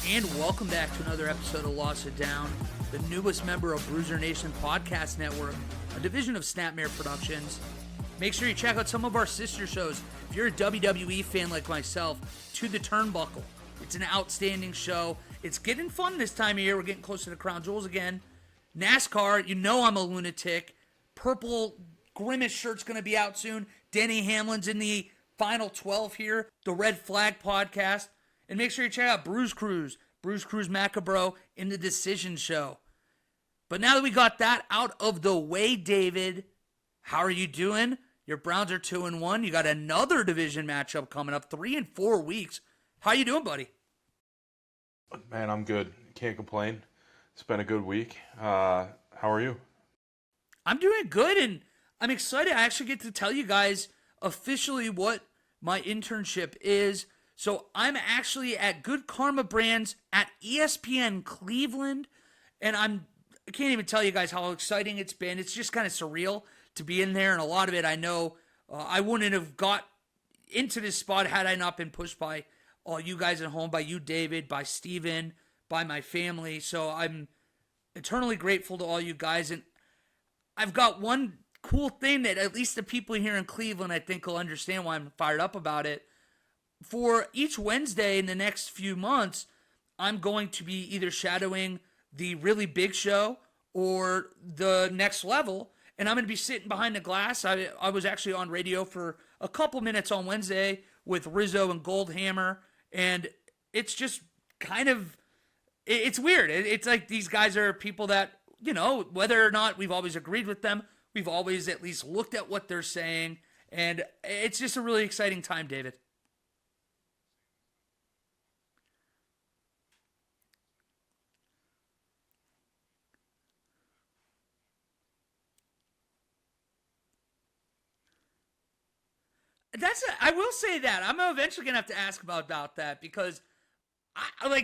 And welcome back to another episode of Lost It Down, the newest member of Bruiser Nation Podcast Network, a division of Snapmare Productions. Make sure you check out some of our sister shows. If you're a WWE fan like myself, To the Turnbuckle. It's an outstanding show. It's getting fun this time of year. We're getting close to the Crown Jewels again. NASCAR, you know I'm a lunatic. Purple Grimace shirt's going to be out soon. Denny Hamlin's in the final 12 here. The Red Flag Podcast. And make sure you check out Bruce Cruz Macabro in the Decision Show. But now that we got that out of the way, David, how are you doing? Your Browns are 2-1. You got another division matchup coming up, 3 in 4 weeks. How you doing, buddy? Man, I'm good. Can't complain. It's been a good week. How are you? I'm doing good, and I'm excited. I actually get to tell you guys officially what my internship is. So I'm actually at Good Karma Brands at ESPN Cleveland, and I can't even tell you guys how exciting it's been. It's just kind of surreal to be in there, and a lot of it I know I wouldn't have got into this spot had I not been pushed by all you guys at home, by you, David, by Steven, by my family. So I'm eternally grateful to all you guys, and I've got one cool thing that at least the people here in Cleveland I think will understand why I'm fired up about it. For each Wednesday in the next few months, I'm going to be either shadowing the really big show or the next level, and I'm going to be sitting behind the glass. I was actually on radio for a couple minutes on Wednesday with Rizzo and Goldhammer, and it's just kind of, it's weird. It's like these guys are people that, you know, whether or not we've always agreed with them, we've always at least looked at what they're saying, and it's just a really exciting time, David. I will say that I'm eventually gonna have to ask about that because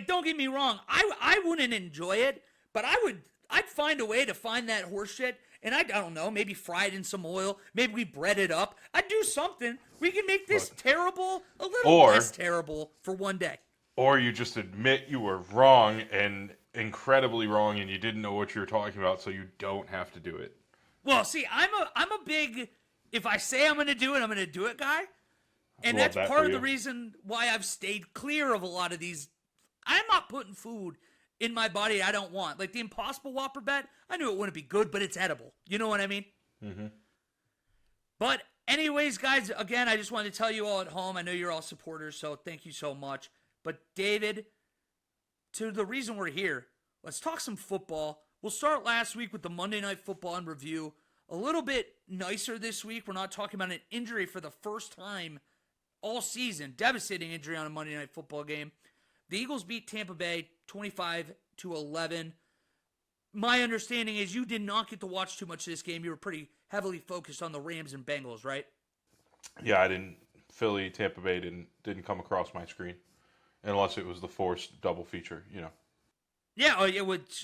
don't get me wrong, I wouldn't enjoy it, but I'd find a way to find that horse shit, and I don't know, maybe fry it in some oil, maybe we bread it up. I'd do something. We can make this terrible a little less terrible for one day. Or you just admit you were wrong and incredibly wrong, and you didn't know what you were talking about, so you don't have to do it. Well, see, I'm a big, if I say I'm going to do it, I'm going to do it guy. And that's part of the reason why I've stayed clear of a lot of these. I'm not putting food in my body I don't want. Like the Impossible Whopper bet, I knew it wouldn't be good, but it's edible. You know what I mean? Mm-hmm. But anyways, guys, again, I just wanted to tell you all at home, I know you're all supporters, so thank you so much. But David, to the reason we're here, let's talk some football. We'll start last week with the Monday Night Football in review. A little bit nicer this week. We're not talking about an injury for the first time all season. Devastating injury on a Monday Night Football game. The Eagles beat Tampa Bay 25-11. My understanding is you did not get to watch too much of this game. You were pretty heavily focused on the Rams and Bengals, right? Yeah, I didn't. Tampa Bay didn't come across my screen unless it was the forced double feature, you know. Yeah,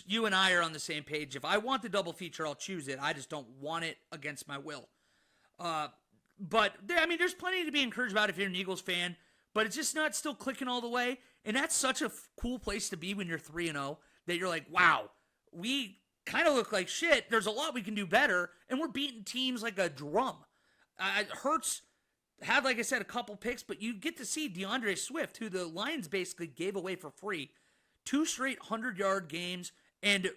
you and I are on the same page. If I want the double feature, I'll choose it. I just don't want it against my will. But, there's plenty to be encouraged about if you're an Eagles fan, but it's just not still clicking all the way. And that's such a cool place to be when you're 3-0, that you're like, wow, we kind of look like shit. There's a lot we can do better, and we're beating teams like a drum. Hurts had, like I said, a couple picks, but you get to see DeAndre Swift, who the Lions basically gave away for free, 2 straight 100-yard games, and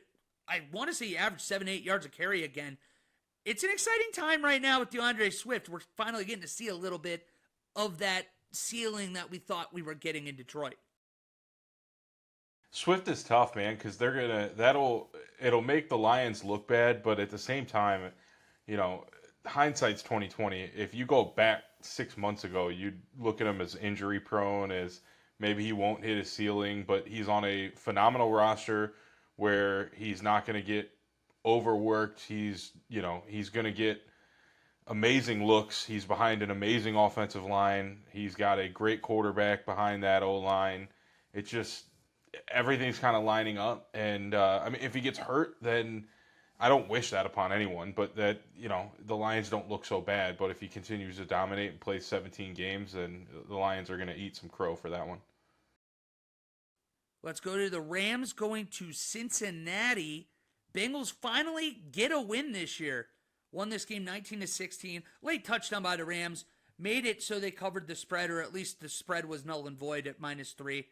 I want to say he averaged 7-8 yards a carry again. It's an exciting time right now with DeAndre Swift. We're finally getting to see a little bit of that ceiling that we thought we were getting in Detroit. Swift is tough, man, because it'll make the Lions look bad, but at the same time, you know, hindsight's 2020. If you go back 6 months ago, you'd look at him as injury prone, as maybe he won't hit his ceiling, but he's on a phenomenal roster where he's not going to get overworked. He's going to get amazing looks. He's behind an amazing offensive line. He's got a great quarterback behind that O-line. It's just everything's kind of lining up. And, if he gets hurt, then I don't wish that upon anyone, but that, the Lions don't look so bad. But if he continues to dominate and play 17 games, then the Lions are going to eat some crow for that one. Let's go to the Rams going to Cincinnati. Bengals finally get a win this year. Won this game 19-16. Late touchdown by the Rams. Made it so they covered the spread, or at least the spread was null and void at -3.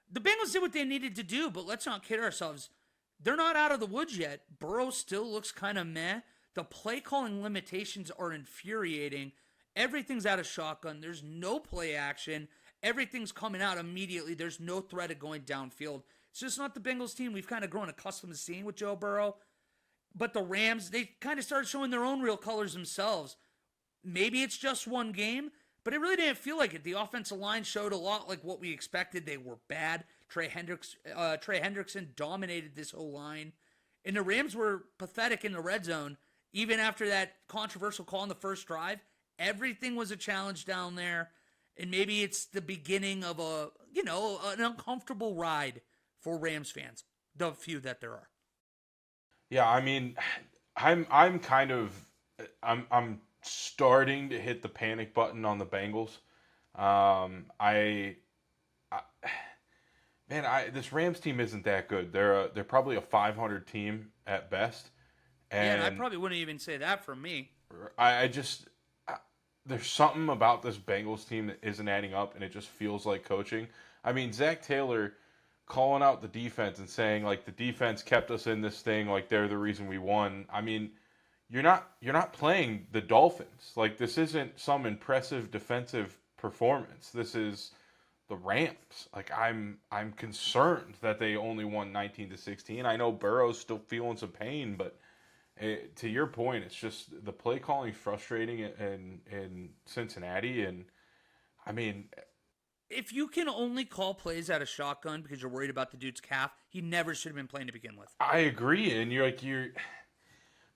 The Bengals did what they needed to do, but let's not kid ourselves. They're not out of the woods yet. Burrow still looks kind of meh. The play calling limitations are infuriating. Everything's out of shotgun. There's no play action. Everything's coming out immediately. There's no threat of going downfield. It's just not the Bengals team we've kind of grown accustomed to seeing with Joe Burrow. But the Rams, they kind of started showing their own real colors themselves. Maybe it's just one game, but it really didn't feel like it. The offensive line showed a lot like what we expected. They were bad. Trey Hendrickson dominated this whole line. And the Rams were pathetic in the red zone. Even after that controversial call in the first drive, everything was a challenge down there. And maybe it's the beginning of an uncomfortable ride for Rams fans, the few that there are. Yeah, I mean, I'm starting to hit the panic button on the Bengals. This Rams team isn't that good. They're probably a 500 team at best. And I probably wouldn't even say that for me. There's something about this Bengals team that isn't adding up, and it just feels like coaching. I mean, Zach Taylor calling out the defense and saying like the defense kept us in this thing, like they're the reason we won. I mean, you're not playing the Dolphins. Like, this isn't some impressive defensive performance. This is the Rams. Like, I'm concerned that they only won 19-16. I know Burrow's still feeling some pain, but to your point, it's just the play calling frustrating in Cincinnati. And I mean, if you can only call plays out of shotgun because you're worried about the dude's calf, he never should have been playing to begin with. I agree, and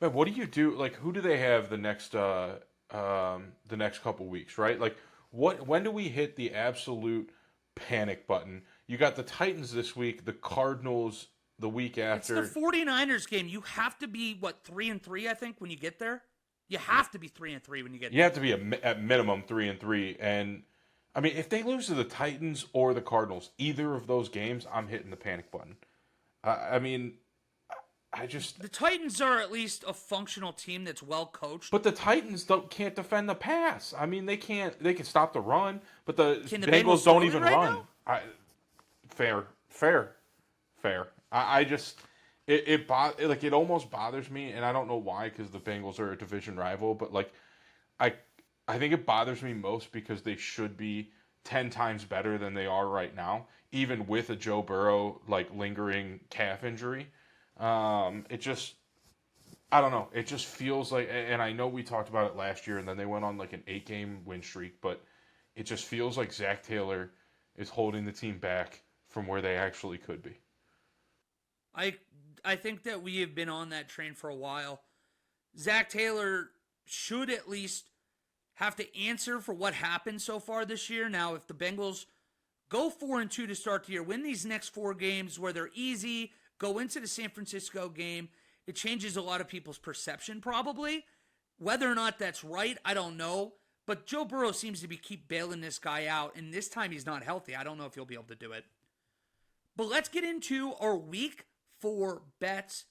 man, what do you do? Like, who do they have the next couple weeks, right? Like, when do we hit the absolute panic button? You got the Titans this week, the Cardinals the week after. It's the 49ers game. You have to be 3-3, I think, when you get there. You have to be 3-3 when you get there. You have to be at minimum 3-3, and I mean, if they lose to the Titans or the Cardinals, either of those games, I'm hitting the panic button. The Titans are at least a functional team that's well coached. But the Titans can't defend the pass. I mean, they can stop the run, but the Bengals don't even run. Fair. It almost bothers me, and I don't know why, because the Bengals are a division rival, but like I think it bothers me most because they should be 10 times better than they are right now, even with a Joe Burrow lingering calf injury. I don't know. It just feels like, and I know we talked about it last year, and then they went on an 8-game win streak, but it just feels like Zach Taylor is holding the team back from where they actually could be. I think that we have been on that train for a while. Zach Taylor should at least have to answer for what happened so far this year. Now, if the Bengals go 4-2 to start the year, win these next 4 games where they're easy, go into the San Francisco game, it changes a lot of people's perception probably. Whether or not that's right, I don't know. But Joe Burrow seems to keep bailing this guy out, and this time he's not healthy. I don't know if he'll be able to do it. But let's get into our week 4 bets.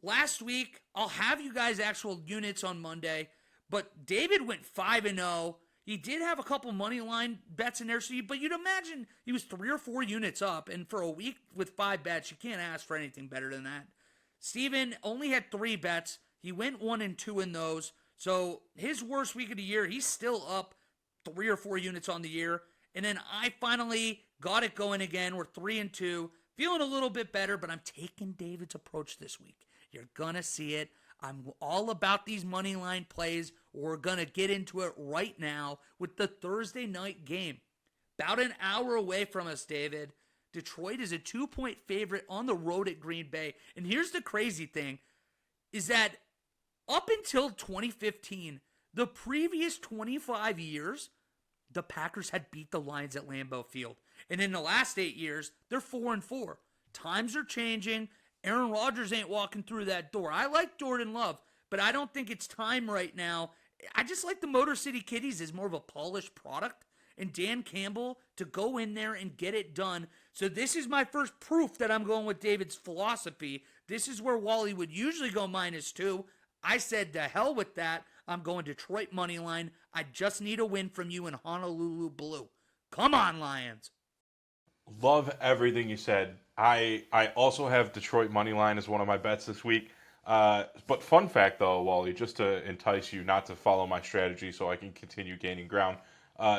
Last week, I'll have you guys actual units on Monday, but David went 5-0. He did have a couple money line bets in there, but you'd imagine he was 3 or 4 units up, and for a week with 5 bets, you can't ask for anything better than that. Steven only had 3 bets. He went 1-2 in those, so his worst week of the year, he's still up 3 or 4 units on the year. And then I finally got it going again. We're 3-2, feeling a little bit better, but I'm taking David's approach this week. You're going to see it. I'm all about these money line plays. We're going to get into it right now with the Thursday night game. About an hour away from us, David. Detroit is a 2-point favorite on the road at Green Bay. And here's the crazy thing, is that up until 2015, the previous 25 years, the Packers had beat the Lions at Lambeau Field. And in the last 8 years, they're 4-4. Times are changing. Aaron Rodgers ain't walking through that door. I like Jordan Love, but I don't think it's time right now. I just like the Motor City Kitties as more of a polished product, and Dan Campbell to go in there and get it done. So this is my first proof that I'm going with David's philosophy. This is where Wally would usually go -2. I said to hell with that. I'm going Detroit money line. I just need a win from you in Honolulu Blue. Come on, Lions. Love everything you said. I also have Detroit money line as one of my bets this week. But fun fact though, Wally, just to entice you not to follow my strategy so I can continue gaining ground.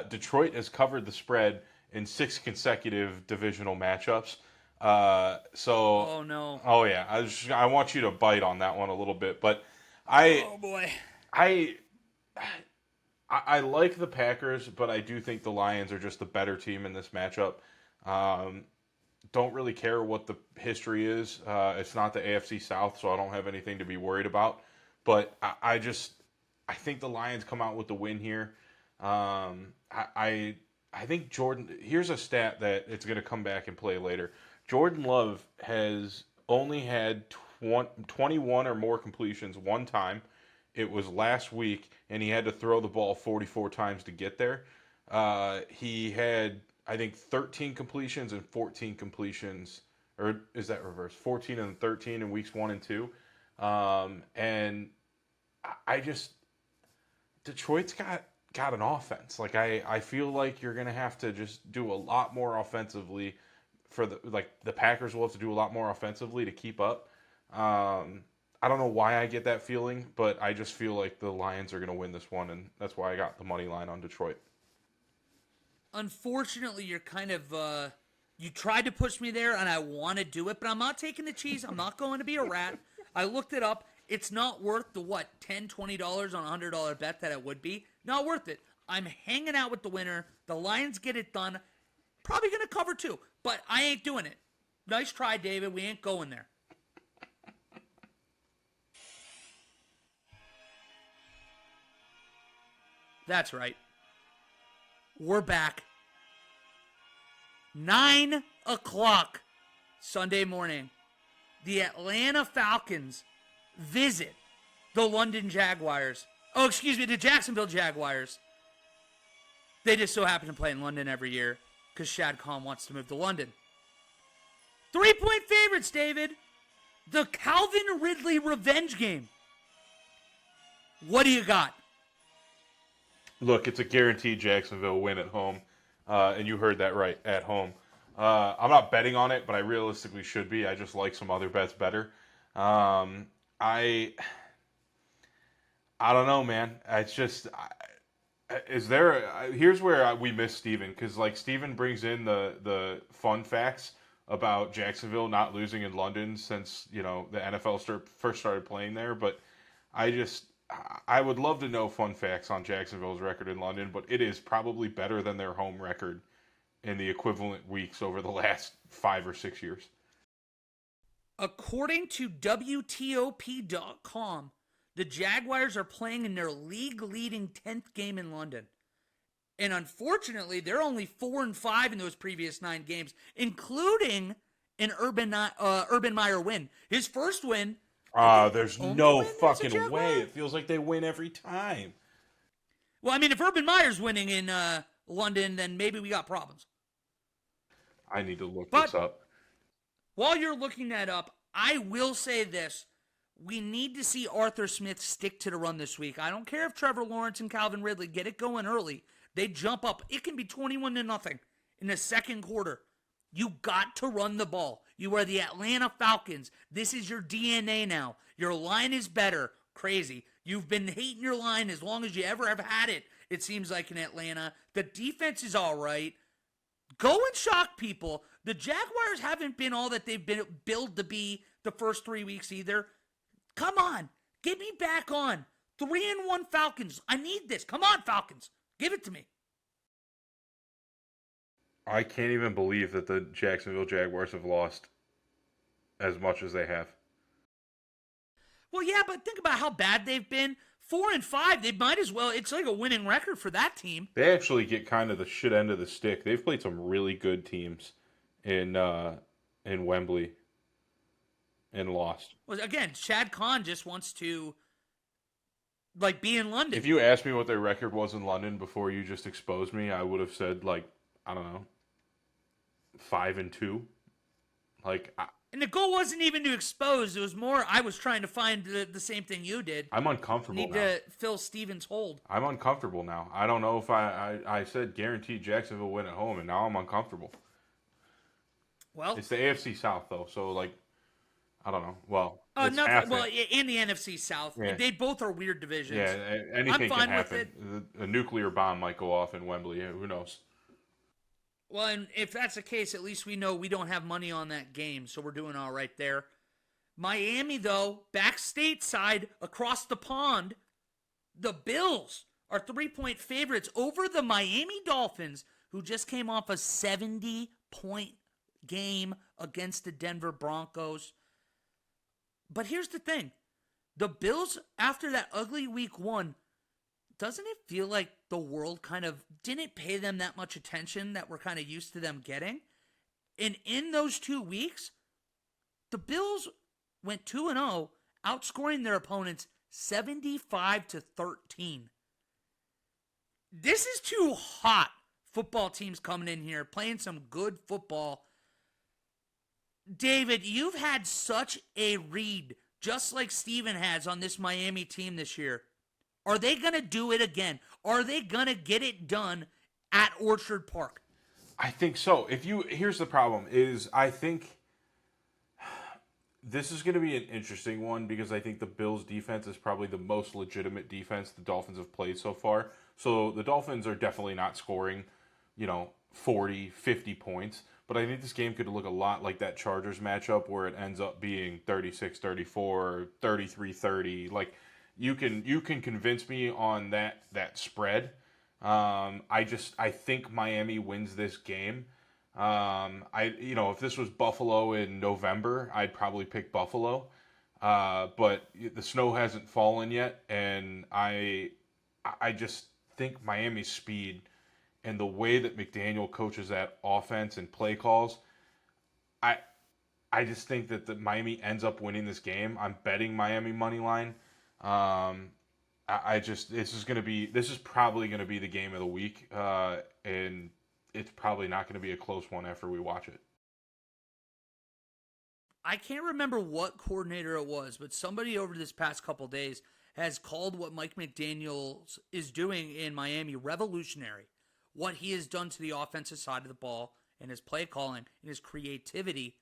Detroit has covered the spread in 6 consecutive divisional matchups. Oh no. Oh yeah, I want you to bite on that one a little bit, but I Oh boy. I I like the Packers, but I do think the Lions are just the better team in this matchup. Um, don't really care what the history is. It's not the AFC South, so I don't have anything to be worried about. But I think the Lions come out with the win here. I think Jordan. Here's a stat that it's going to come back and play later. Jordan Love has only had 21 or more completions one time. It was last week, and he had to throw the ball 44 times to get there. He had, I think, 13 completions and 14 completions, or is that reverse? 14 and 13 in weeks 1 and 2. And I just, Detroit's got an offense. Like I feel like you're gonna have to just do a lot more offensively for the Packers will have to do a lot more offensively to keep up. I don't know why I get that feeling, but I just feel like the Lions are going to win this one, and that's why I got the money line on Detroit. Unfortunately, you're kind of you tried to push me there, and I want to do it, but I'm not taking the cheese. I'm not going to be a rat. I looked it up. It's not worth the $10, $20 on a $100 bet that it would be. Not worth it. I'm hanging out with the winner. The Lions get it done. Probably going to cover too, but I ain't doing it. Nice try, David. We ain't going there. That's right. We're back. 9 o'clock Sunday morning. The Atlanta Falcons visit the London Jaguars. Oh, excuse me, the Jacksonville Jaguars. They just so happen to play in London every year because Shad Khan wants to move to London. 3-point favorites, David. The Calvin Ridley revenge game. What do you got? Look, it's a guaranteed Jacksonville win at home, and you heard that right, at home. I'm not betting on it, but I realistically should be. I just like some other bets better. I don't know, man. It's just, here's where we miss Steven, because like Steven brings in the fun facts about Jacksonville not losing in London since the NFL first started playing there, but I would love to know fun facts on Jacksonville's record in London, but it is probably better than their home record in the equivalent weeks over the last 5 or 6 years. According to WTOP.com, the Jaguars are playing in their league-leading 10th game in London. And unfortunately, they're only 4-5 in those previous 9 games, including an Urban Meyer win. His first win. There's no fucking way. It feels like they win every time. Well, I mean, if Urban Meyer's winning in London, then maybe we got problems. I need to look this up. While you're looking that up, I will say this. We need to see Arthur Smith stick to the run this week. I don't care if Trevor Lawrence and Calvin Ridley get it going early. They jump up. It can be 21-0 in the second quarter. You got to run the ball. You are the Atlanta Falcons. This is your DNA now. Your line is better. Crazy. You've been hating your line as long as you ever have had it, it seems like, in Atlanta. The defense is all right. Go and shock people. The Jaguars haven't been all that they've been billed to be the first 3 weeks either. Come on. Get me back on. 3-1 Falcons. I need this. Come on, Falcons. Give it to me. I can't even believe that the Jacksonville Jaguars have lost as much as they have. Well, yeah, but think about how bad they've been. 4-5, they might as well. It's like a winning record for that team. They actually get kind of the shit end of the stick. They've played some really good teams in Wembley and lost. Well, again, Shad Khan just wants to be in London. If you asked me what their record was in London before you just exposed me, I would have said I don't know, 5-2. Like And the goal wasn't even to expose. It was more I was trying to find the same thing you did. I'm uncomfortable Need now. to fill Steven's hold. I'm uncomfortable now. I don't know if I said guaranteed Jacksonville win at home, and now I'm uncomfortable. Well, It's the AFC South though, so like I don't know. Well, it's nothing. half Well, it. in the NFC South, Yeah. they both are weird divisions. Yeah, anything I'm fine can with happen. A nuclear bomb might go off in Wembley. Who knows? Well, and if that's the case, at least we know we don't have money on that game, so we're doing all right there. Miami, though, back stateside, across the pond, the Bills are 3-point favorites over the Miami Dolphins, who just came off a 70-point game against the Denver Broncos. But here's the thing. The Bills, after that ugly week 1, doesn't it feel like the world kind of didn't pay them that much attention that we're kind of used to them getting? And in those 2 weeks, the Bills went 2-0, outscoring their opponents 75-13. This is two hot football teams coming in here, playing some good football. David, you've had such a read, just like Steven has on this Miami team this year. Are they going to do it again? Are they going to get it done at Orchard Park? I think so. Here's the problem is I think this is going to be an interesting one because I think the Bills defense is probably the most legitimate defense the Dolphins have played so far. So the Dolphins are definitely not scoring, 40, 50 points. But I think this game could look a lot like that Chargers matchup where it ends up being 36-34, 33-30. Like you can convince me on that spread. I think Miami wins this game. If this was Buffalo in November, I'd probably pick Buffalo. But the snow hasn't fallen yet, and I just think Miami's speed and the way that McDaniel coaches that offense and play calls, I just think that the Miami ends up winning this game. I'm betting Miami money line. This is probably going to be the game of the week, and it's probably not going to be a close one after we watch it. I can't remember what coordinator it was, but somebody over this past couple days has called what Mike McDaniels is doing in Miami revolutionary. What he has done to the offensive side of the ball and his play calling and his creativity.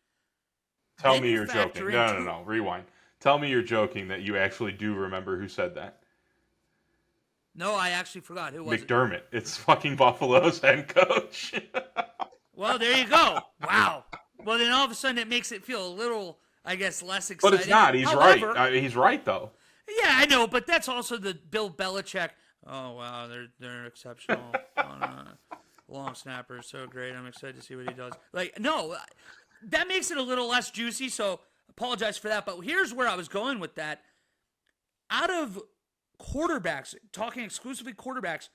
Tell me you're joking. No. Rewind. Tell me you're joking that you actually do remember who said that. No, I actually forgot. Who was McDermott. It? It's fucking Buffalo's head coach. Well, there you go. Wow. Well, then all of a sudden it makes it feel a little, I guess, less exciting. But it's not. He's right. He's right, though. Yeah, I know, but that's also the Bill Belichick. Oh, wow, they're exceptional. Long snapper, so great. I'm excited to see what he does. Like, no, that makes it a little less juicy, so apologize for that. But here's where I was going with that. Out of quarterbacks, talking exclusively quarterbacks,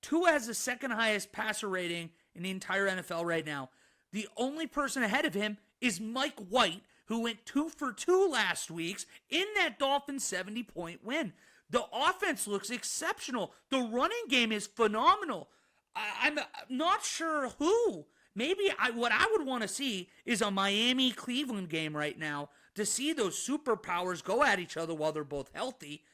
Tua has the second highest passer rating in the entire NFL right now. The only person ahead of him is Mike White, who went 2 for 2 last week in that Dolphins 70-point win. The offense looks exceptional. The running game is phenomenal. I'm not sure who. Maybe what I would want to see is a Miami-Cleveland game right now to see those superpowers go at each other while they're both healthy.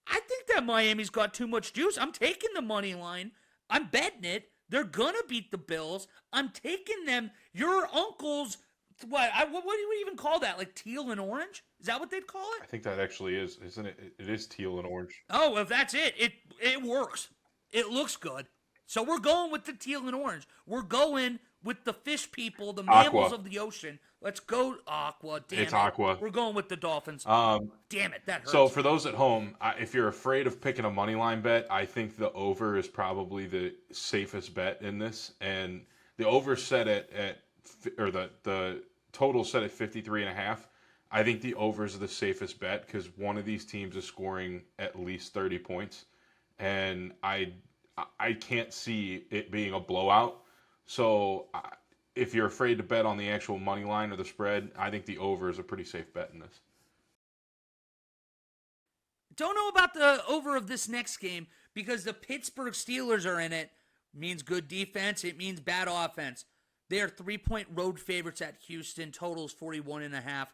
I think that Miami's got too much juice. I'm taking the money line. I'm betting it. They're going to beat the Bills. I'm taking them. Your uncle's, what do you even call that? Like teal and orange? Is that what they'd call it? I think that actually is, isn't it? It is teal and orange. Oh, if that's it, it works. It looks good. So we're going with the teal and orange. We're going with the fish people, the mammals of the ocean. Let's go Aqua. Damn it's it. Aqua. We're going with the Dolphins. Damn it, that hurts. So for those at home, if you're afraid of picking a money line bet, I think the over is probably the safest bet in this. And the over set or the total set at 53.5. I think the over is the safest bet because one of these teams is scoring at least 30 points, and I can't see it being a blowout. So if you're afraid to bet on the actual money line or the spread, I think the over is a pretty safe bet in this. Don't know about the over of this next game because the Pittsburgh Steelers are in it. Means good defense. It means bad offense. They are 3-point road favorites at Houston. Totals 41.5.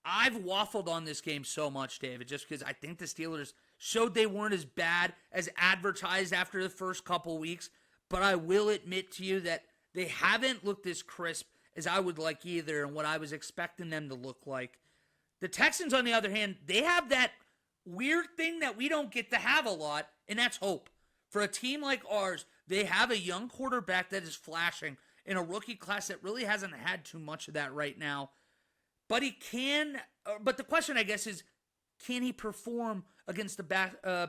I've waffled on this game so much, David, just because I think the Steelers showed they weren't as bad as advertised after the first couple weeks. But I will admit to you that they haven't looked as crisp as I would like either, and what I was expecting them to look like. The Texans, on the other hand, they have that weird thing that we don't get to have a lot, and that's hope. For a team like ours, they have a young quarterback that is flashing in a rookie class that really hasn't had too much of that right now. But he can. But the question, I guess, is can he perform against the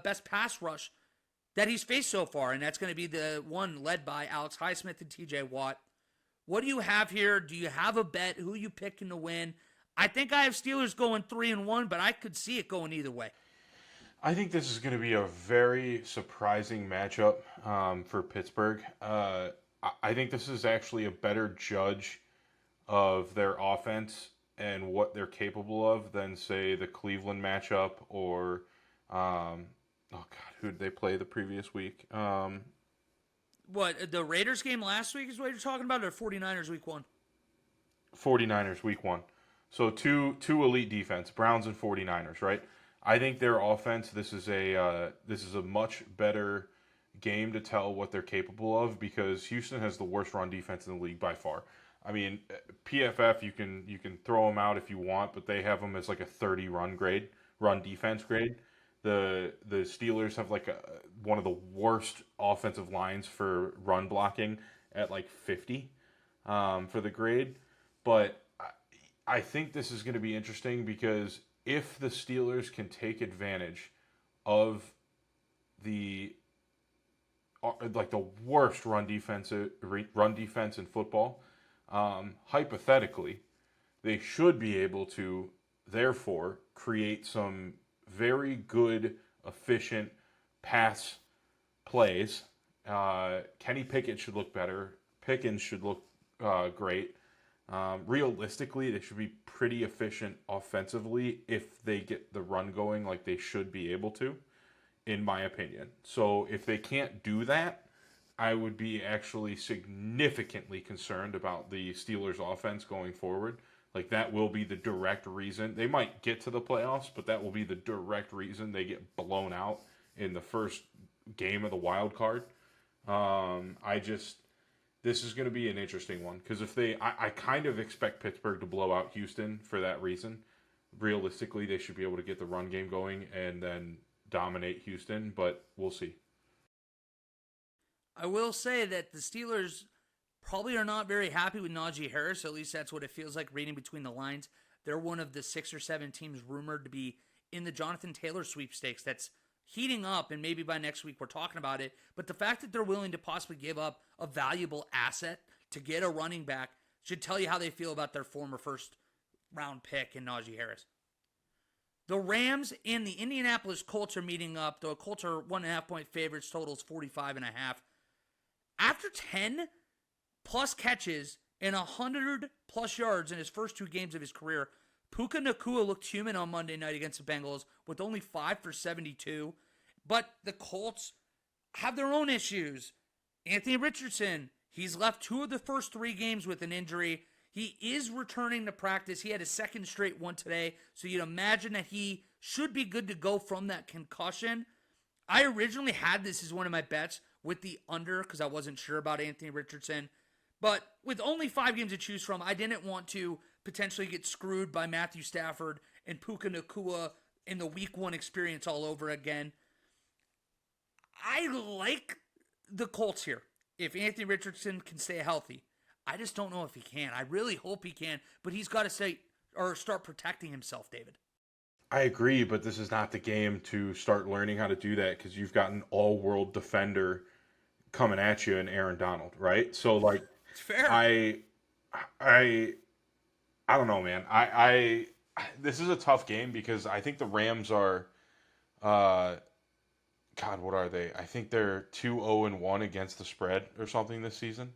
best pass rush that he's faced so far? And that's going to be the one led by Alex Highsmith and TJ Watt. What do you have here? Do you have a bet? Who are you picking to win? I think I have Steelers going 3-1, but I could see it going either way. I think this is going to be a very surprising matchup for Pittsburgh. I think this is actually a better judge of their offense and what they're capable of than, say, the Cleveland matchup or, oh God, who did they play the previous week? What, the Raiders game last week is what you're talking about, or 49ers week 1? 49ers week 1. So two elite defense, Browns and 49ers, right? I think their offense, this is a much better game to tell what they're capable of because Houston has the worst run defense in the league by far. I mean, PFF, you can throw them out if you want, but they have them as like a 30 run defense grade. The Steelers have like one of the worst offensive lines for run blocking at like 50 for the grade. But I think this is going to be interesting because if the Steelers can take advantage of the worst run defense in football, hypothetically, they should be able to therefore create some very good, efficient pass plays. Kenny Pickett should look better. Pickens should look great. Realistically, they should be pretty efficient offensively if they get the run going like they should be able to, in my opinion. So if they can't do that, I would be actually significantly concerned about the Steelers' offense going forward. Like, that will be the direct reason. They might get to the playoffs, but that will be the direct reason they get blown out in the first game of the wild card. This is going to be an interesting one because I kind of expect Pittsburgh to blow out Houston for that reason. Realistically, they should be able to get the run game going and then dominate Houston, but we'll see. I will say that the Steelers probably are not very happy with Najee Harris. At least that's what it feels like reading between the lines. They're one of the 6 or 7 teams rumored to be in the Jonathan Taylor sweepstakes that's heating up, and maybe by next week we're talking about it. But the fact that they're willing to possibly give up a valuable asset to get a running back should tell you how they feel about their former first-round pick in Najee Harris. The Rams and the Indianapolis Colts are meeting up. The Colts are 1.5-point favorites, totals 45.5. After 10-plus catches and 100-plus yards in his first 2 games of his career, Puka Nacua looked human on Monday night against the Bengals with only 5 for 72. But the Colts have their own issues. Anthony Richardson, he's left 2 of the first 3 games with an injury. He is returning to practice. He had his second straight one today, so you'd imagine that he should be good to go from that concussion. I originally had this as one of my bets with the under because I wasn't sure about Anthony Richardson. But with only 5 games to choose from, I didn't want to potentially get screwed by Matthew Stafford and Puka Nacua in the week 1 experience all over again. I like the Colts here if Anthony Richardson can stay healthy. I just don't know if he can. I really hope he can, but he's got to start protecting himself, David. I agree, but this is not the game to start learning how to do that because you've got an all-world defender coming at you in Aaron Donald, right? So, like, it's fair. I don't know, man. I this is a tough game because I think the Rams are, God, what are they? I think they're 2-0-1 against the spread or something this season.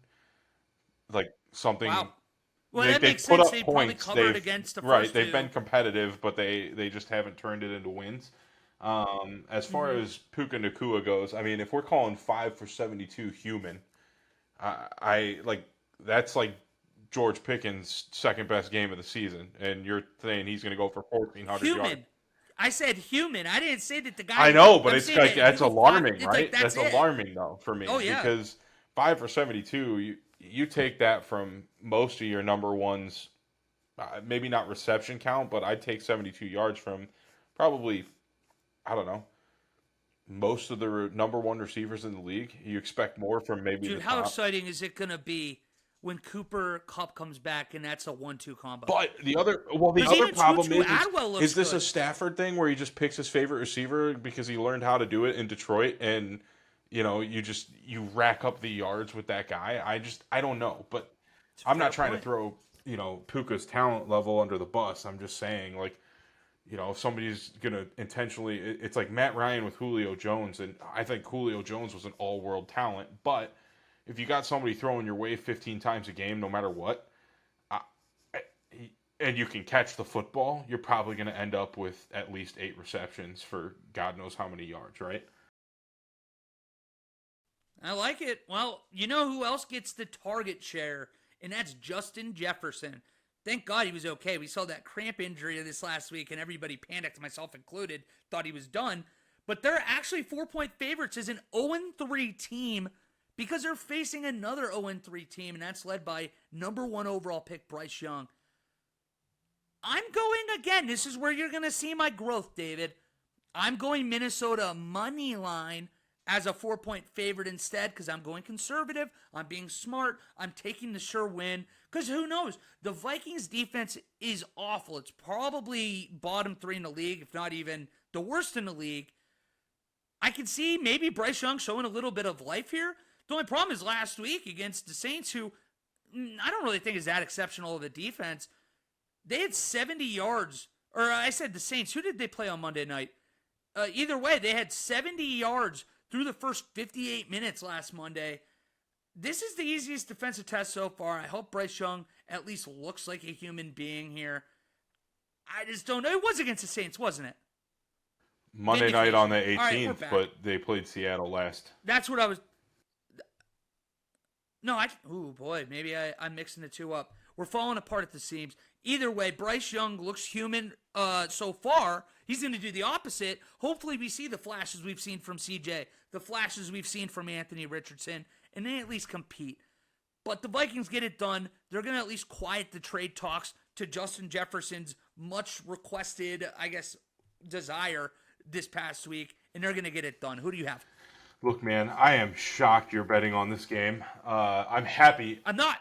Like something. Wow. Well, they, that they've makes put sense. up They points. probably covered They've against the right. first They've 2. been competitive, but they just haven't turned it into wins. As far as Puka Nacua goes, I mean, if we're calling 5 for 72 human, I like that's like George Pickens' second best game of the season, and you're saying he's going to go for 1,400 yards. Human. I said human. I didn't say that the I guy. know, but I'm it's saying like that he that's go five. alarming, It's like right? that's That's it. alarming though for me Oh yeah. because 5 for 72. You take that from most of your number ones. Maybe not reception count, but I'd take 72 yards from probably, I don't know, most of the number one receivers in the league. You expect more from maybe the Dude, how top. exciting is it gonna be when Cooper Cup comes back and that's a 1-2 combo? But the Because other even problem Tutu is, Atwell looks is this good. a Stafford thing where he just picks his favorite receiver because he learned how to do it in Detroit and you rack up the yards with that guy? I don't know, but It's a I'm fair not trying to point. throw, Puka's talent level under the bus. I'm just saying, like, if somebody's going to intentionally, it's like Matt Ryan with Julio Jones, and I think Julio Jones was an all world talent. But if you got somebody throwing your way 15 times a game, no matter what, I, and you can catch the football, you're probably going to end up with at least 8 receptions for God knows how many yards, right? I like it. Well, you know who else gets the target share, and that's Justin Jefferson. Thank God he was okay. We saw that cramp injury this last week, and everybody panicked, myself included, thought he was done. But they're actually 4-point favorites as an 0-3 team because they're facing another 0-3 team, and that's led by number one overall pick Bryce Young. I'm going again. This is where you're going to see my growth, David. I'm going Minnesota money line as a 4-point favorite instead because I'm going conservative. I'm being smart. I'm taking the sure win because who knows? The Vikings defense is awful. It's probably bottom 3 in the league, if not even the worst in the league. I can see maybe Bryce Young showing a little bit of life here. The only problem is last week against the Saints, who I don't really think is that exceptional of a defense. They had 70 yards. Or I said the Saints. Who did they play on Monday night? Either way, they had 70 yards through the first 58 minutes last Monday. This is the easiest defensive test so far. I hope Bryce Young at least looks like a human being here. I just don't know. It was against the Saints, wasn't it? Monday night Vindication. on the All right, we're 18th, back. but they played Seattle last. That's what I was. No, oh boy, maybe I'm mixing the two up. We're falling apart at the seams. Either way, Bryce Young looks human so far. He's going to do the opposite. Hopefully, we see the flashes we've seen from CJ, the flashes we've seen from Anthony Richardson, and they at least compete. But the Vikings get it done. They're going to at least quiet the trade talks to Justin Jefferson's much requested, I guess, desire this past week, and they're going to get it done. Who do you have? Look, man, I am shocked you're betting on this game. I'm happy. I'm not.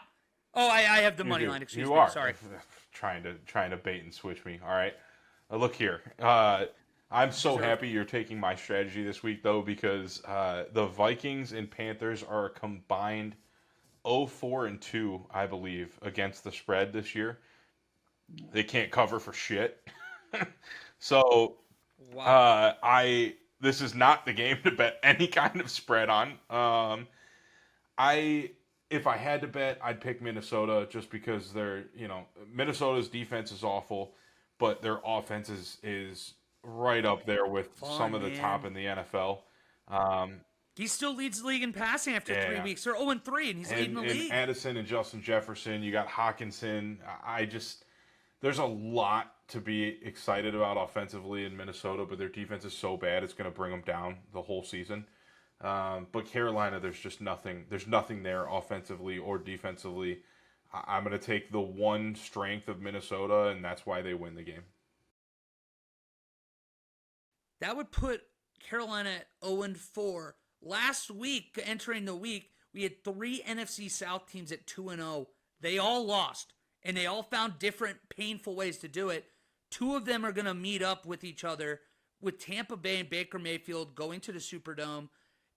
Oh, I have the You money do. line. Excuse You me. are Sorry. trying to bait and switch me. All right, look here. I'm so happy you're taking my strategy this week, though, because the Vikings and Panthers are a combined 0-4-2, I believe, against the spread this year. They can't cover for shit. So Wow. this is not the game to bet any kind of spread on. I if I had to bet, I'd pick Minnesota just because Minnesota's defense is awful, but their offense is right up there with some of the top in the NFL. Um, He still leads the league in passing after 3 yeah, weeks. They're 0-3, and he's leading the and league. Addison and Justin Jefferson, you got Hawkinson. There's a lot to be excited about offensively in Minnesota, but their defense is so bad it's going to bring them down the whole season. But Carolina, there's just nothing. There's nothing there offensively or defensively. I'm going to take the one strength of Minnesota, and that's why they win the game. That would put Carolina at 0-4. Last week, entering the week, we had 3 NFC South teams at 2-0. They all lost, and they all found different painful ways to do it. 2 of them are going to meet up with each other, with Tampa Bay and Baker Mayfield going to the Superdome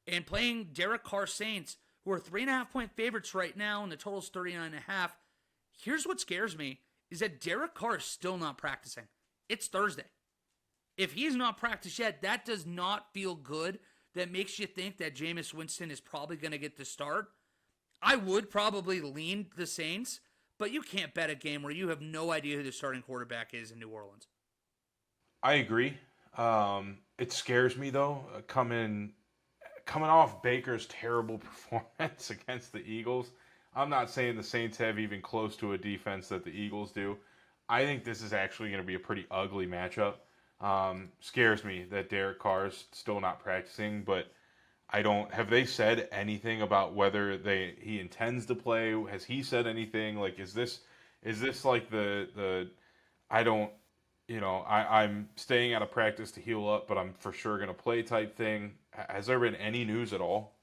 and playing Derek Carr Saints, who are 3.5-point favorites right now, and the total's 39.5. Here's what scares me, is that Derek Carr is still not practicing. It's Thursday. If he's not practiced yet, that does not feel good. That makes you think that Jameis Winston is probably going to get the start. I would probably lean the Saints, but you can't bet a game where you have no idea who the starting quarterback is in New Orleans. I agree. It scares me though, coming off Baker's terrible performance against the Eagles. I'm not saying the Saints have even close to a defense that the Eagles do. I think this is actually going to be a pretty ugly matchup. Scares me that Derek Carr's still not practicing, but I don't. Have they said anything about whether he intends to play? Has he said anything? Like, is this like the I don't, I'm staying out of practice to heal up, but I'm for sure going to play type thing? Has there been any news at all?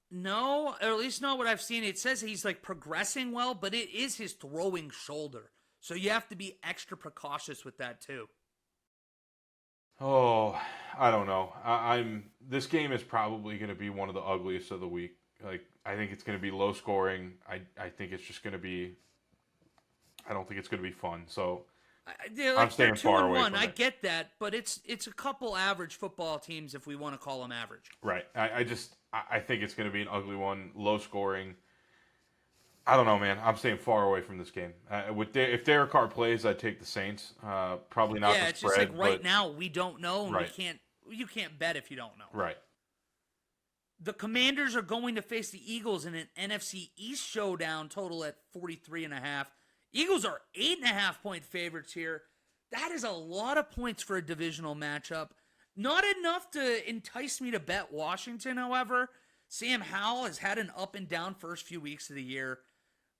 No, or at least not what I've seen. It says he's like progressing well, but it is his throwing shoulder. So you have to be extra precautious with that too. Oh, I don't know. This game is probably going to be one of the ugliest of the week. Like, I think it's going to be low scoring. I think it's just going to be. I don't think it's going to be fun. So I'm staying far away from it. I get that, but it's a couple average football teams if we want to call them average. Right. I think it's going to be an ugly one, low scoring. I don't know, man. I'm staying far away from this game. If Derek Carr plays, I'd take the Saints. Probably not the spread. Yeah, it's just like right now we don't know, and right. you can't bet if you don't know. Right. The Commanders are going to face the Eagles in an NFC East showdown, total at 43.5. Eagles are 8.5-point favorites here. That is a lot of points for a divisional matchup. Not enough to entice me to bet Washington, however. Sam Howell has had an up and down first few weeks of the year.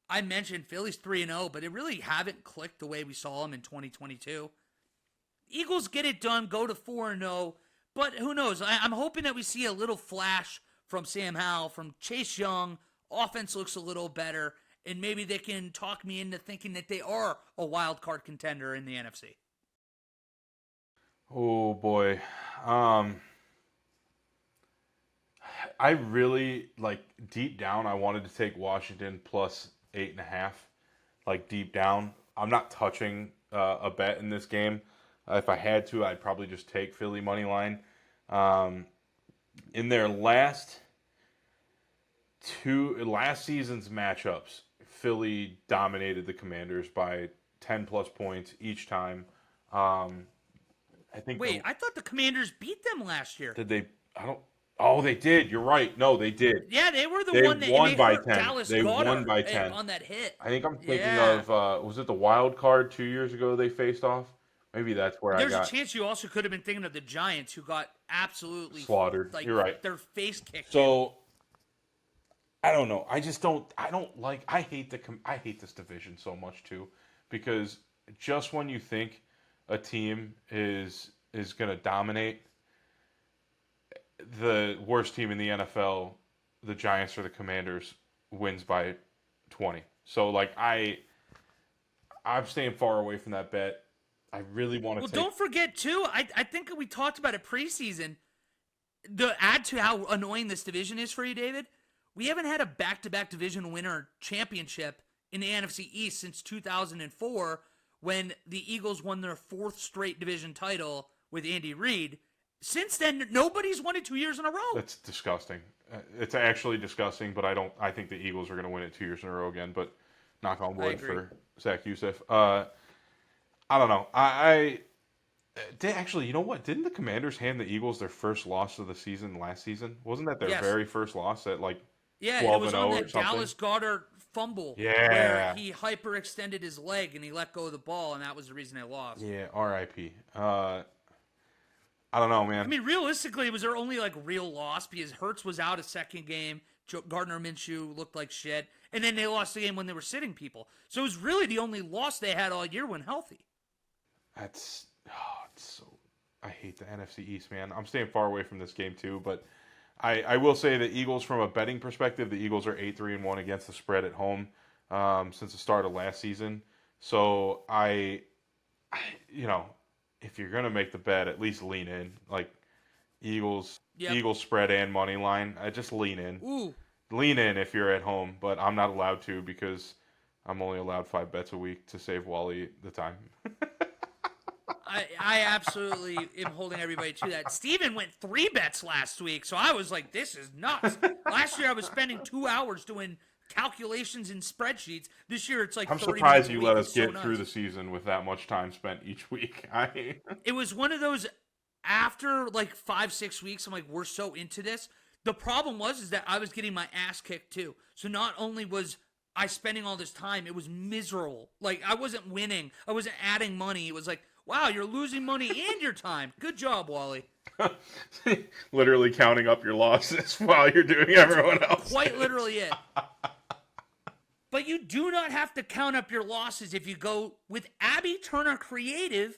I mentioned Philly's 3-0, but it really haven't clicked the way we saw them in 2022. Eagles get it done, go to 4-0, but who knows? I'm hoping that we see a little flash from Sam Howell, from Chase Young. Offense looks a little better, and maybe they can talk me into thinking that they are a wild card contender in the NFC. Oh boy. I really, like, deep down, I wanted to take Washington plus 8.5. Like, deep down, I'm not touching a bet in this game. If I had to, I'd probably just take Philly money line. In their last season's matchups, Philly dominated the Commanders by 10 plus points each time. I think. Wait, I thought the Commanders beat them last year. Did they? I don't. Oh, they did. You're right. No, they did. Yeah, they were They one that won by hurt 10. Dallas They Goedert won by 10. on that hit. I think I'm thinking of, was it the wild card 2 years ago they faced off? Maybe that's where There's I got a chance you also could have been thinking of the Giants, who got absolutely slaughtered. Like, You're right. Their face kicked. So I don't know. I don't like. I hate this division so much too, because just when you think a team is going to dominate, the worst team in the NFL, the Giants or the Commanders, wins by 20. So like I'm staying far away from that bet. I really want to. Well, don't forget too. I think we talked about it preseason. To add to how annoying this division is for you, David, we haven't had a back-to-back division winner championship in the NFC East since 2004, when the Eagles won their fourth straight division title with Andy Reid. Since then, nobody's won it 2 years in a row. That's disgusting. It's actually disgusting, but I think the Eagles are going to win it 2 years in a row again. But knock on wood for Zach Youssef. I don't know. Actually, you know what? Didn't the Commanders hand the Eagles their first loss of the season last season? Wasn't that their very first loss at like 12-0 it was on that or something? Dallas Goedert fumble. Yeah. Where he hyperextended his leg and he let go of the ball, and that was the reason they lost. Yeah, R.I.P. I don't know, man. I mean, realistically, it was their only real loss because Hurts was out a second game. Gardner Minshew looked like shit. And then they lost the game when they were sitting people. So it was really the only loss they had all year when healthy. It's so. I hate the NFC East, man. I'm staying far away from this game too, but I will say the Eagles, from a betting perspective, the Eagles are 8-3-1 against the spread at home since the start of last season. So if you're gonna make the bet, at least lean in. Like Eagles spread and money line. I just lean in. Ooh. Lean in if you're at home, but I'm not allowed to because I'm only allowed 5 bets a week to save Wally the time. I absolutely am holding everybody to that. Steven went 3 bets last week, so I was like, this is nuts. Last year I was spending 2 hours doing calculations in spreadsheets. This year it's like I'm 30 surprised minutes you a let week. us get through the season with that much time spent each week. It was one of those, after 5-6 weeks, I'm like, we're so into this. The problem was that I was getting my ass kicked too. So not only was I spending all this time, it was miserable. Like, I wasn't winning. I wasn't adding money. It was like, wow, you're losing money and your time. Good job, Wally. Literally counting up your losses while you're doing everyone else. Quite literally it. But you do not have to count up your losses if you go with Abby Turner Creative,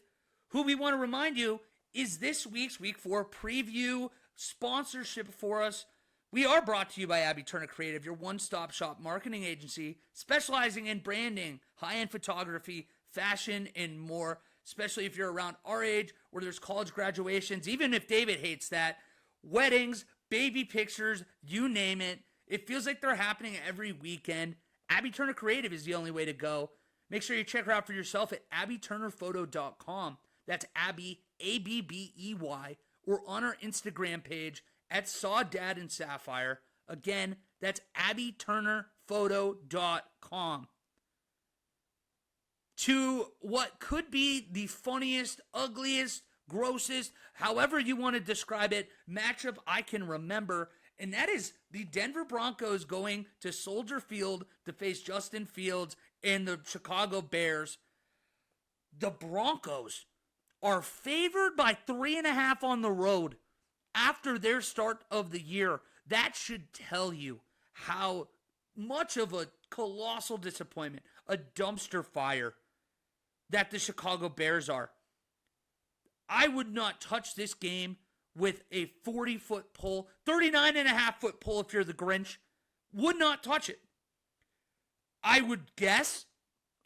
who we want to remind you is this week's Week 4 preview sponsorship for us. We are brought to you by Abby Turner Creative, your one-stop shop marketing agency specializing in branding, high-end photography, fashion, and more, especially if you're around our age where there's college graduations, even if David hates that, weddings, baby pictures, you name it. It feels like they're happening every weekend. Abby Turner Creative is the only way to go. Make sure you check her out for yourself at abbyturnerphoto.com. That's Abby, A-B-B-E-Y, or on our Instagram page at Sawdad and Sapphire. Again, that's abbyturnerphoto.com. To what could be the funniest, ugliest, grossest, however you want to describe it, matchup I can remember, and that is the Denver Broncos going to Soldier Field to face Justin Fields and the Chicago Bears. The Broncos are favored by 3.5 on the road after their start of the year. That should tell you how much of a colossal disappointment, a dumpster fire that the Chicago Bears are. I would not touch this game with a 40-foot pole, 39.5-foot pole if you're the Grinch. Would not touch it. I would guess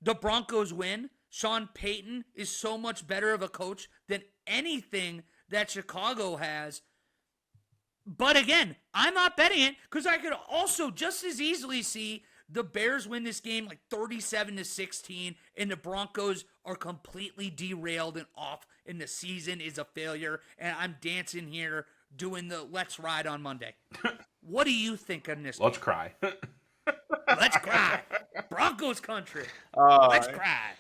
the Broncos win. Sean Payton is so much better of a coach than anything that Chicago has. But again, I'm not betting it because I could also just as easily see the Bears win this game like 37-16 and the Broncos are completely derailed and off and the season is a failure and I'm dancing here doing the let's ride on Monday. What do you think on this? Let's cry. Let's cry. Broncos country. Let's cry.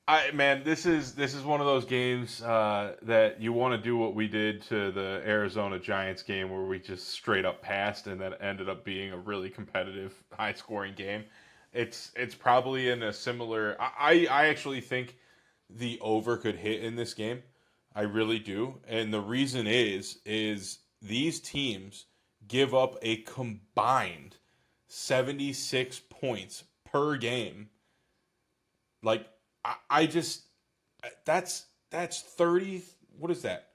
This is one of those games that you want to do what we did to the Arizona Giants game where we just straight up passed and that ended up being a really competitive, high-scoring game. It's probably in a similar. I actually think the over could hit in this game. I really do, and the reason is these teams give up a combined 76 points per game. Like. I just that's 30. What is that?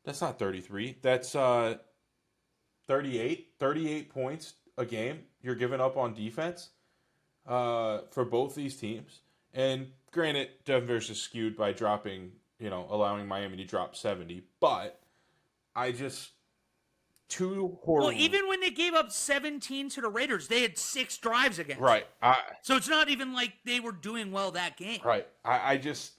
That's not 33. That's 38 points a game you're giving up on defense for both these teams. And granted, Denver's is skewed by dropping, allowing Miami to drop 70. But I just too horrible. Well, even when they gave up 17 to the Raiders, they had 6 drives against. Right. So it's not even like they were doing well that game. Right. I just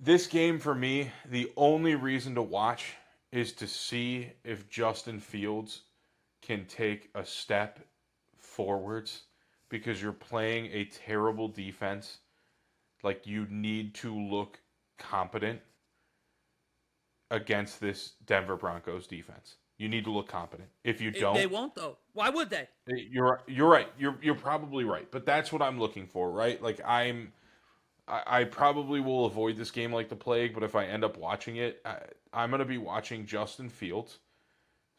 this game for me, the only reason to watch is to see if Justin Fields can take a step forwards because you're playing a terrible defense. Like you need to look competent against this Denver Broncos defense. You need to look competent. If you don't, they won't though. Why would they? You're right. You're probably right. But that's what I'm looking for, right? Like I probably will avoid this game like the plague. But if I end up watching it, I'm going to be watching Justin Fields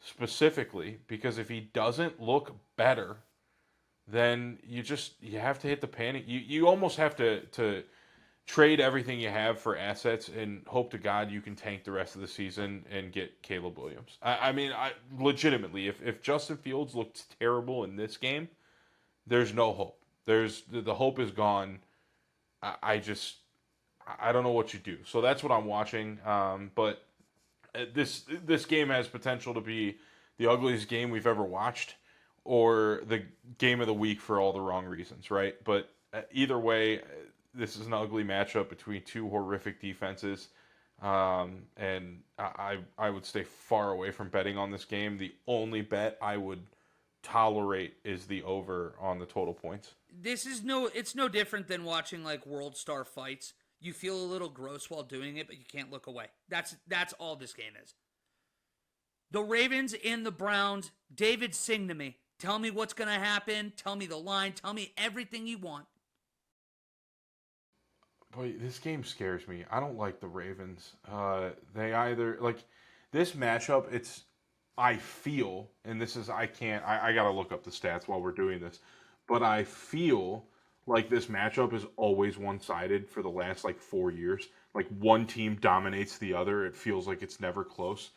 specifically because if he doesn't look better, then you have to hit the panic. You almost have to trade everything you have for assets and hope to God you can tank the rest of the season and get Caleb Williams. I mean, legitimately, if Justin Fields looked terrible in this game, there's no hope. The hope is gone. I don't know what you do. So that's what I'm watching. But this game has potential to be the ugliest game we've ever watched or the game of the week for all the wrong reasons, right? But either way, this is an ugly matchup between two horrific defenses, and I would stay far away from betting on this game. The only bet I would tolerate is the over on the total points. It's no different than watching like World Star fights. You feel a little gross while doing it, but you can't look away. That's all this game is. The Ravens and the Browns. David, sing to me. Tell me what's going to happen. Tell me the line. Tell me everything you want. Boy, this game scares me. I don't like the Ravens. They either like this matchup. I feel, and this is I can't. I gotta look up the stats while we're doing this, but I feel like this matchup is always one-sided for the last like 4 years. Like one team dominates the other. It feels like it's never close.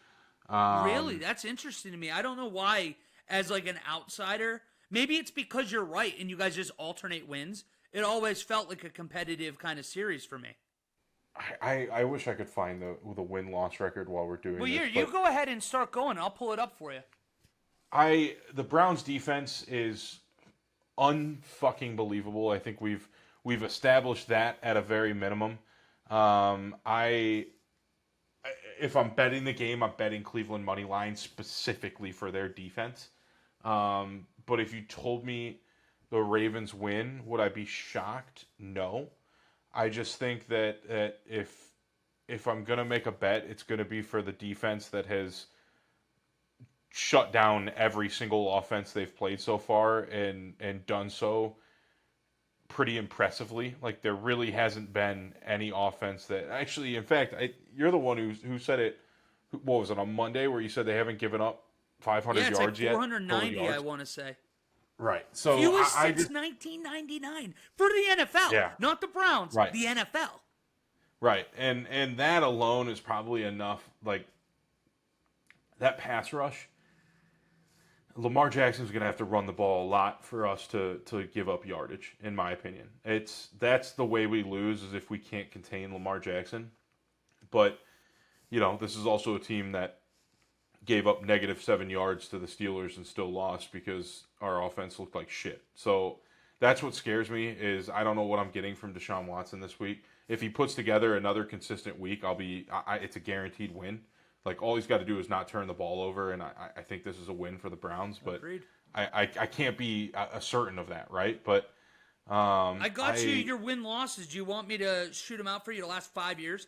Really? That's interesting to me. I don't know why, as like an outsider. Maybe it's because you're right and you guys just alternate wins. It always felt like a competitive kind of series for me. I wish I could find the win-loss record while we're doing Well, this. you go ahead and start going. I'll pull it up for you. The Browns defense is unfucking believable. I think we've established that at a very minimum. If I'm betting the game, I'm betting Cleveland money line specifically for their defense. But if you told me the Ravens win, would I be shocked? No. I just think that if I'm gonna make a bet, it's gonna be for the defense that has shut down every single offense they've played so far and done so pretty impressively. Like there really hasn't been any offense that actually, in fact, you're the one who said it. What was it on Monday where you said they haven't given up 500 Yeah, it's yards like yet? 490, I want to say. Right. So Fewest since 1999 for the NFL. Yeah. Not the Browns. Right. The NFL. Right. And that alone is probably enough. Like that pass rush. Lamar Jackson's going to have to run the ball a lot for us to give up yardage, in my opinion. That's the way we lose is if we can't contain Lamar Jackson. But, this is also a team that gave up -7 yards to the Steelers and still lost because our offense looked like shit. So that's what scares me is I don't know what I'm getting from Deshaun Watson this week. If he puts together another consistent week, it's a guaranteed win. Like all he's got to do is not turn the ball over, and I think this is a win for the Browns. But Agreed. I can't be certain of that, right? But I got you your win losses. Do you want me to shoot them out for you the last 5 years?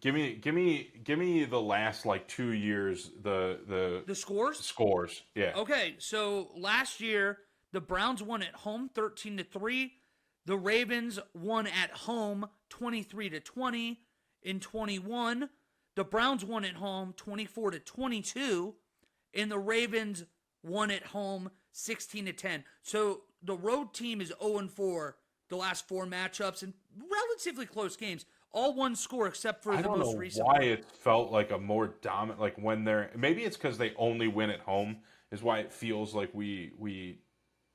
Give me the last like 2 years the scores. Scores, yeah. Okay, so last year the Browns won at home 13-3. The Ravens won at home 23-20. In 21, the Browns won at home 24-22, and the Ravens won at home 16-10. So the road team is 0-4 the last 4 matchups and relatively close games. All one score except for the most recent. I don't know why it felt like a more dominant, like when they're, maybe it's because they only win at home is why it feels like we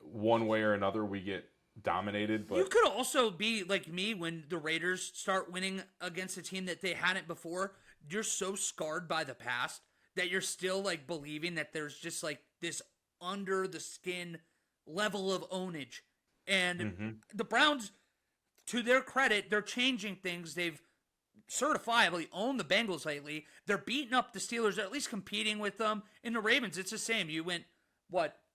one way or another we get dominated. But you could also be like me when the Raiders start winning against a team that they hadn't before. You're so scarred by the past that you're still like believing that there's just like this under the skin level of ownage. And the Browns, to their credit, they're changing things. They've certifiably owned the Bengals lately. They're beating up the Steelers, they're at least competing with them. In the Ravens, it's the same. You went,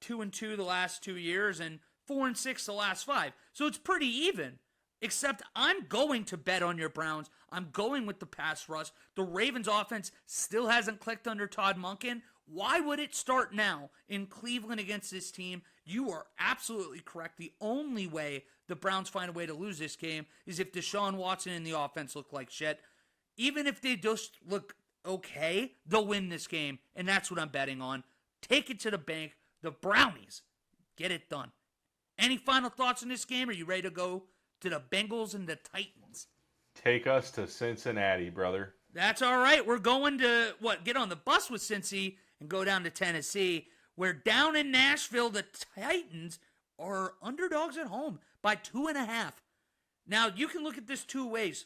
2-2 the last 2 years and 4-6 the last 5. So it's pretty even. Except I'm going to bet on your Browns. I'm going with the pass rush. The Ravens offense still hasn't clicked under Todd Monken. Why would it start now in Cleveland against this team? You are absolutely correct. The only way the Browns find a way to lose this game is if Deshaun Watson and the offense look like shit. Even if they just look okay, they'll win this game. And that's what I'm betting on. Take it to the bank. The Brownies. Get it done. Any final thoughts on this game? Are you ready to go to the Bengals and the Titans? Take us to Cincinnati, brother. That's all right. We're going to, get on the bus with Cincy and go down to Tennessee. We're down in Nashville. The Titans are underdogs at home by 2.5. Now, you can look at this 2 ways.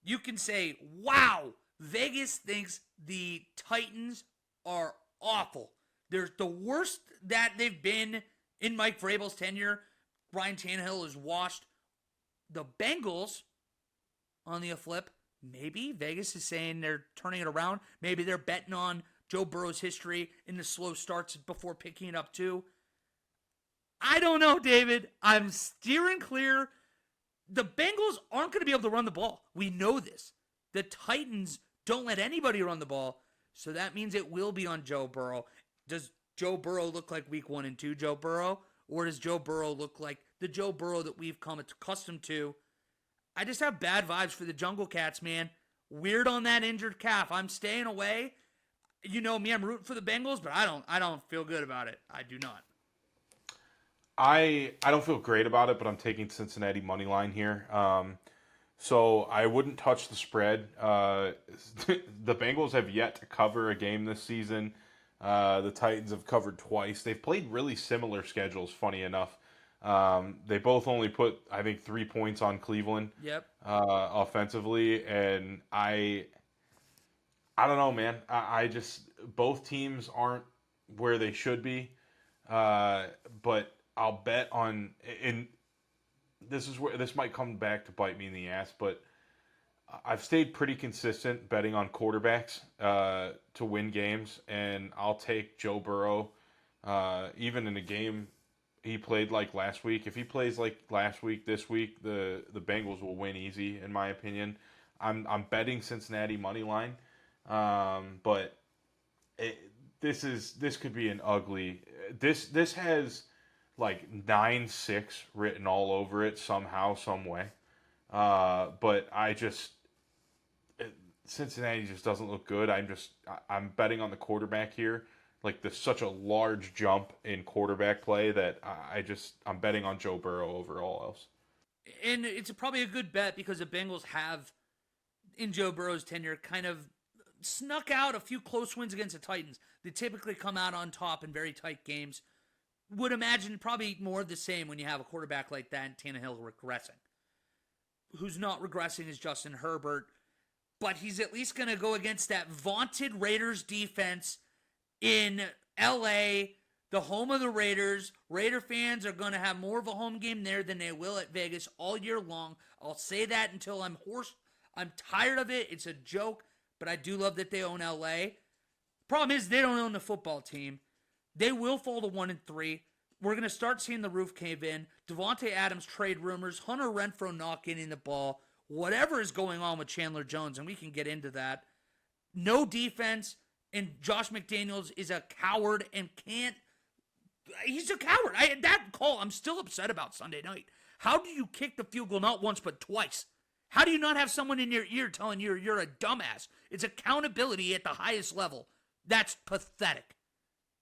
You can say, wow, Vegas thinks the Titans are awful. They're the worst that they've been in Mike Vrabel's tenure. Ryan Tannehill is washed. The Bengals, on the flip, maybe Vegas is saying they're turning it around. Maybe they're betting on Joe Burrow's history in the slow starts before picking it up too. I don't know, David. I'm steering clear. The Bengals aren't going to be able to run the ball. We know this. The Titans don't let anybody run the ball, so that means it will be on Joe Burrow. Does Joe Burrow look like week 1 and 2 Joe Burrow? Or does Joe Burrow look like the Joe Burrow that we've come accustomed to? I just have bad vibes for the Jungle Cats, man. Weird on that injured calf. I'm staying away. You know me, I'm rooting for the Bengals, but I don't feel good about it. I do not. I don't feel great about it, but I'm taking Cincinnati money line here. So I wouldn't touch the spread. The Bengals have yet to cover a game this season. The Titans have covered twice. They've played really similar schedules, funny enough. They both only put, I think, 3 points on Cleveland. Yep. Offensively, and I don't know, man. I just both teams aren't where they should be. But I'll bet on, and this is where this might come back to bite me in the ass, but I've stayed pretty consistent betting on quarterbacks to win games, and I'll take Joe Burrow even in a game he played like last week. If he plays like last week, this week, the Bengals will win easy, in my opinion. I'm betting Cincinnati money line, but this could be an ugly. This has like 9-6 written all over it somehow, some way. But Cincinnati just doesn't look good. I'm betting on the quarterback here. Like there's such a large jump in quarterback play that I'm betting on Joe Burrow over all else. And it's probably a good bet because the Bengals have, in Joe Burrow's tenure, kind of snuck out a few close wins against the Titans. They typically come out on top in very tight games. Would imagine probably more of the same when you have a quarterback like that and Tannehill regressing. Who's not regressing is Justin Herbert, but he's at least going to go against that vaunted Raiders defense in LA, the home of the Raiders. Raider fans are going to have more of a home game there than they will at Vegas all year long. I'll say that until I'm hoarse. I'm tired of it. It's a joke, but I do love that they own LA. Problem is they don't own the football team. They will fall to 1-3. We're going to start seeing the roof cave in. Devontae Adams trade rumors. Hunter Renfrow not getting the ball. Whatever is going on with Chandler Jones, and we can get into that. No defense, and Josh McDaniels is a coward and can't. He's a coward. That call, I'm still upset about Sunday night. How do you kick the field goal not once but twice? How do you not have someone in your ear telling you you're a dumbass? It's accountability at the highest level. That's pathetic.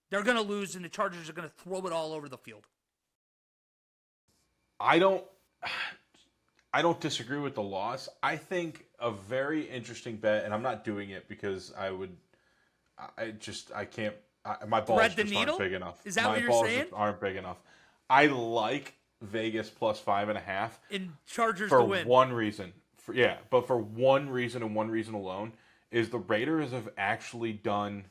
They're going to lose, and the Chargers are going to throw it all over the field. I don't disagree with the loss. I think a very interesting bet, and I'm not doing it because my balls just aren't big enough. Is that what you're saying? My balls just aren't big enough. I like Vegas plus 5.5. In Chargers for to win. One reason. But for one reason and one reason alone is the Raiders have actually done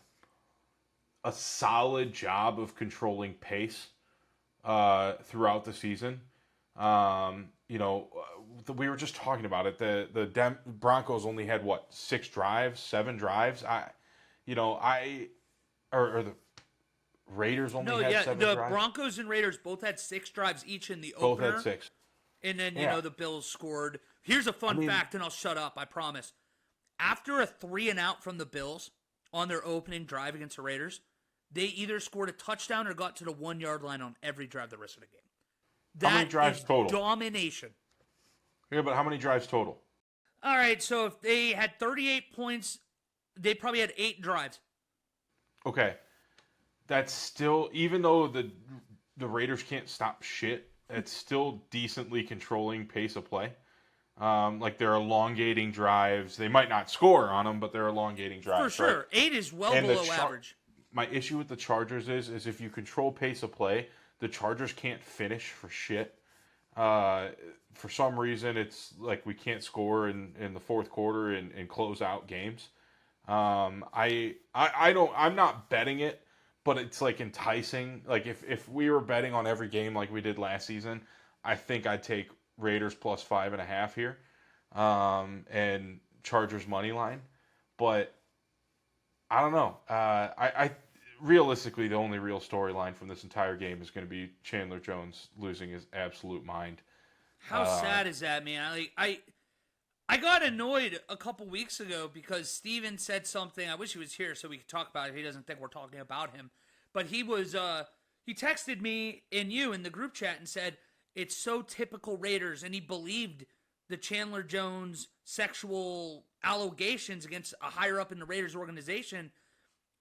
a solid job of controlling pace throughout the season. We were just talking about it. The Broncos only had 7 drives. Or the Raiders only had 7 drives. The Broncos and Raiders both had 6 drives each in the opener. Both had 6. And then, the Bills scored. Here's a fun fact, and I'll shut up, I promise. After a 3-and-out from the Bills on their opening drive against the Raiders, they either scored a touchdown or got to the 1-yard line on every drive the rest of the game. How many drives total? Domination. Yeah, but how many drives total? All right, so if they had 38 points, they probably had 8 drives. Okay. That's still, even though the Raiders can't stop shit, it's still decently controlling pace of play. They're elongating drives. They might not score on them, but they're elongating drives. For sure. Right? 8 is well below average. My issue with the Chargers is if you control pace of play, the Chargers can't finish for shit. For some reason, it's like we can't score in the fourth quarter and close out games. I'm not betting it, but it's like enticing. Like if we were betting on every game like we did last season, I think I'd take Raiders plus 5.5 here, and Chargers money line. But I don't know. I realistically, the only real storyline from this entire game is going to be Chandler Jones losing his absolute mind. How sad is that, man? I got annoyed a couple weeks ago because Steven said something. I wish he was here so we could talk about it. He doesn't think we're talking about him. but he was he texted me and you in the group chat and said it's so typical Raiders, and he believed the Chandler Jones sexual allegations against a higher up in the Raiders organization.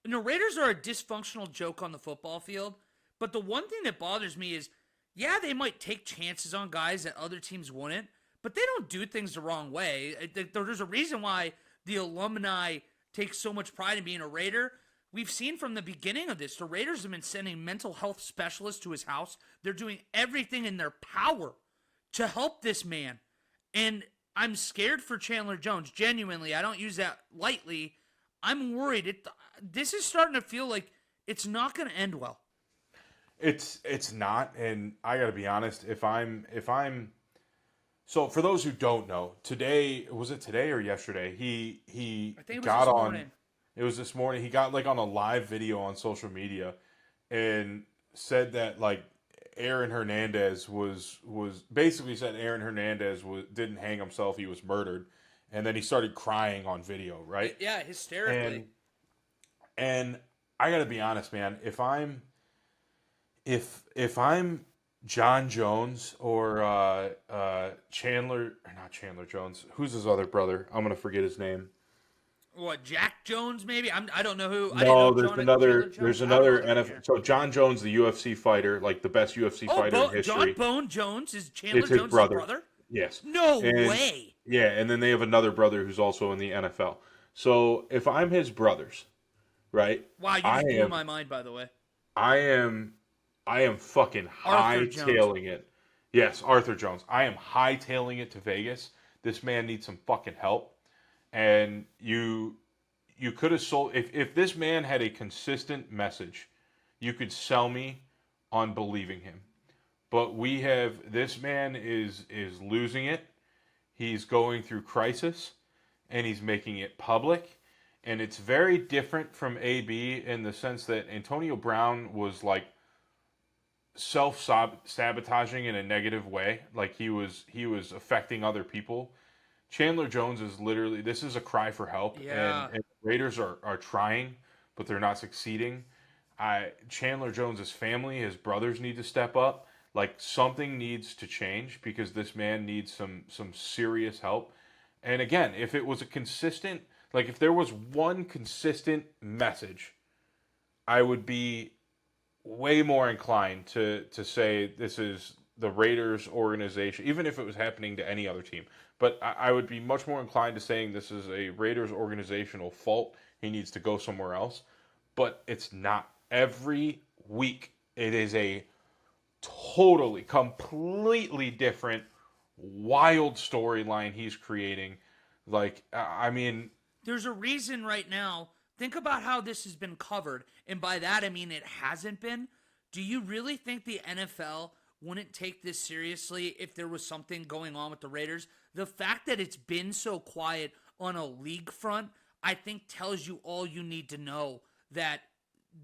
And the Raiders are a dysfunctional joke on the football field, but the one thing that bothers me is, yeah, they might take chances on guys that other teams wouldn't, but they don't do things the wrong way. There's a reason why the alumni take so much pride in being a Raider. We've seen from the beginning of this, the Raiders have been sending mental health specialists to his house. They're doing everything in their power to help this man. And I'm scared for Chandler Jones. Genuinely, I don't use that lightly. I'm worried. This is starting to feel like it's not going to end well. It's not, and I got to be honest. If I'm so for those who don't know, today was it today or yesterday? He I think it was got this on. morning. It was this morning. He got like on a live video on social media, and said that like Aaron Hernandez was basically said Aaron Hernandez didn't hang himself. He was murdered, and then he started crying on video, right? Yeah, hysterically. And I got to be honest, man. If I'm John Jones or Chandler, or not Chandler Jones, who's his other brother? I'm gonna forget his name. What, Jack Jones? Maybe I don't know who. No, There's another NFL. So John Jones, the UFC fighter, like the best UFC fighter in history. John Bone Jones is Chandler It's his Jones' brother. Yes. No way. Yeah, and then they have another brother who's also in the NFL. So if I'm his brothers, right? Wow, you just blew my mind, by the way. I am fucking hightailing it. Yes, Arthur Jones. I am hightailing it to Vegas. This man needs some fucking help. And you could have sold if this man had a consistent message, you could sell me on believing him. But this man is losing it. He's going through crisis, and he's making it public. And it's very different from AB in the sense that Antonio Brown was like self-sabotaging in a negative way. Like he was affecting other people. Chandler Jones is literally, this is a cry for help. Yeah. And Raiders are trying, but they're not succeeding. Chandler Jones' family, his brothers need to step up. Like something needs to change because this man needs some serious help. And again, if it was a consistent, like if there was one consistent message, I would be way more inclined to say this is the Raiders organization, even if it was happening to any other team. But I would be much more inclined to saying this is a Raiders organizational fault. He needs to go somewhere else. But it's not. Every week, it is a totally, completely different, wild storyline he's creating. Like, I mean... There's a reason right now. Think about how this has been covered. And by that, I mean it hasn't been. Do you really think the NFL wouldn't take this seriously if there was something going on with the Raiders? The fact that it's been so quiet on a league front, I think tells you all you need to know that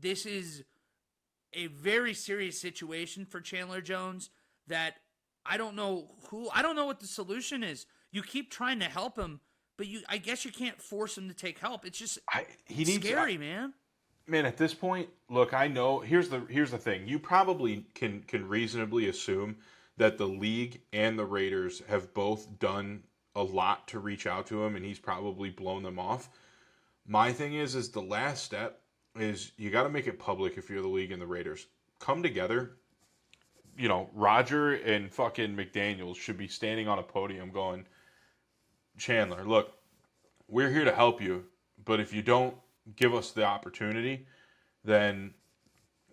this is a very serious situation for Chandler Jones, that I don't know what the solution is. You keep trying to help him, but I guess you can't force him to take help. It's just scary, man. Man, at this point, look, I know. Here's the thing. You probably can reasonably assume that the league and the Raiders have both done a lot to reach out to him, and he's probably blown them off. My thing is the last step is you got to make it public if you're the league and the Raiders. Come together. You know, Roger and fucking McDaniels should be standing on a podium going, Chandler, look, we're here to help you, but if you don't give us the opportunity, then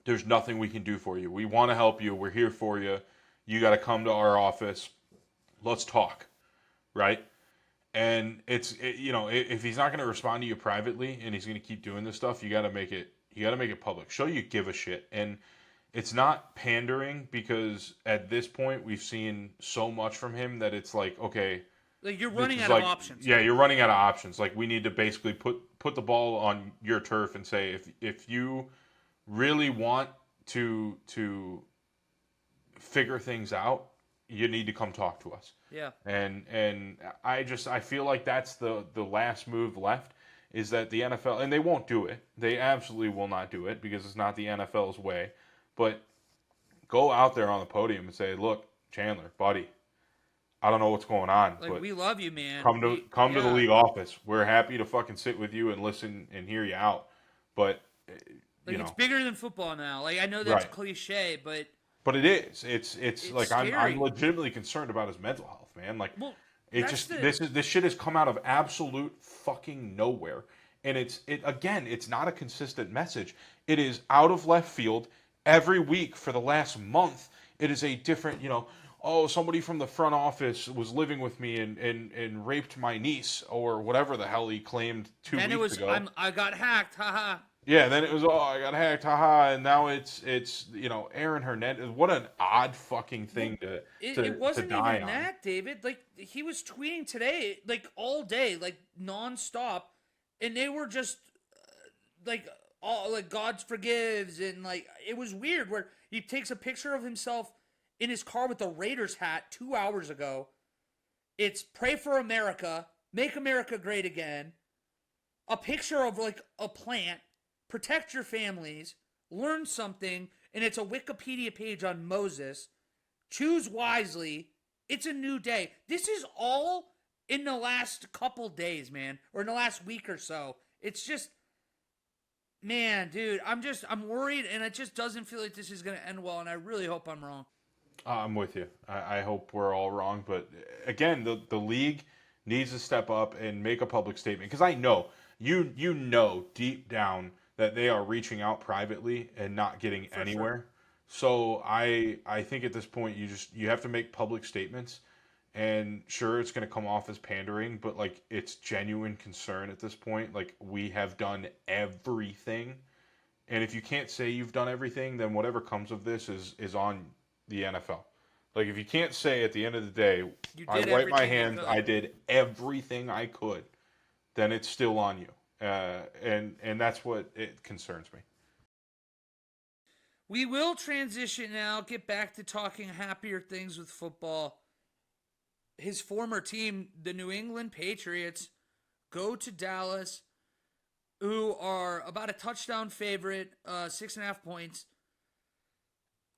there's nothing we can do for you. We want to help you. We're here for you. You got to come to our office. Let's talk, right? And if he's not going to respond to you privately and he's going to keep doing this stuff, you got to make it public. Show you give a shit. And it's not pandering because at this point we've seen so much from him that it's like, okay, like you're running out of options. Yeah, you're running out of options. Like we need to basically put the ball on your turf and say if you really want to figure things out, you need to come talk to us. Yeah. And I feel like that's the last move left. is that the NFL, and they won't do it. They absolutely will not do it because it's not the NFL's way. But go out there on the podium and say, "Look, Chandler, buddy, I don't know what's going on, Like, but we love you, man. come to the league office. We're happy to fucking sit with you and listen and hear you out." But Like, it's bigger than football now. Like, I know that's right. cliche, but But it is. It's like I'm scary. legitimately concerned about his mental health, man. Like Well, it that's just the this shit has come out of absolute fucking nowhere. And it's not a consistent message. It is out of left field every week for the last month. It is a different, oh, somebody from the front office was living with me and raped my niece or whatever the hell he claimed 2 then it weeks was ago. I got hacked, haha. Yeah, then it was, oh, I got hacked, haha, and now it's Aaron Hernandez. What an odd fucking thing It to wasn't die even on. that, David. Like, he was tweeting today, like, all day, like, nonstop, and they were just like, all like, God forgives, and like, it was weird where he takes a picture of himself in his car with the Raiders hat 2 hours ago. It's pray for America, make America great again. A picture of like a plant, protect your families, learn something, and it's a Wikipedia page on Moses. Choose wisely. It's a new day. This is all in the last couple days, man, or in the last week or so. It's just, man, dude, I'm worried, and it just doesn't feel like this is going to end well, and I really hope I'm wrong. I'm with you. I hope we're all wrong, but again, the league needs to step up and make a public statement because I know you know deep down that they are reaching out privately and not getting For anywhere. sure. So I think at this point you have to make public statements, and sure it's going to come off as pandering, but like it's genuine concern at this point. Like we have done everything, and if you can't say you've done everything, then whatever comes of this is on the NFL. Like if you can't say at the end of the day, You I did wipe my everything you hands, could. I did everything I could, then it's still on you. And that's what it concerns me. We will transition now, get back to talking happier things with football. His former team, the New England Patriots, go to Dallas, who are about a touchdown favorite, 6.5 points.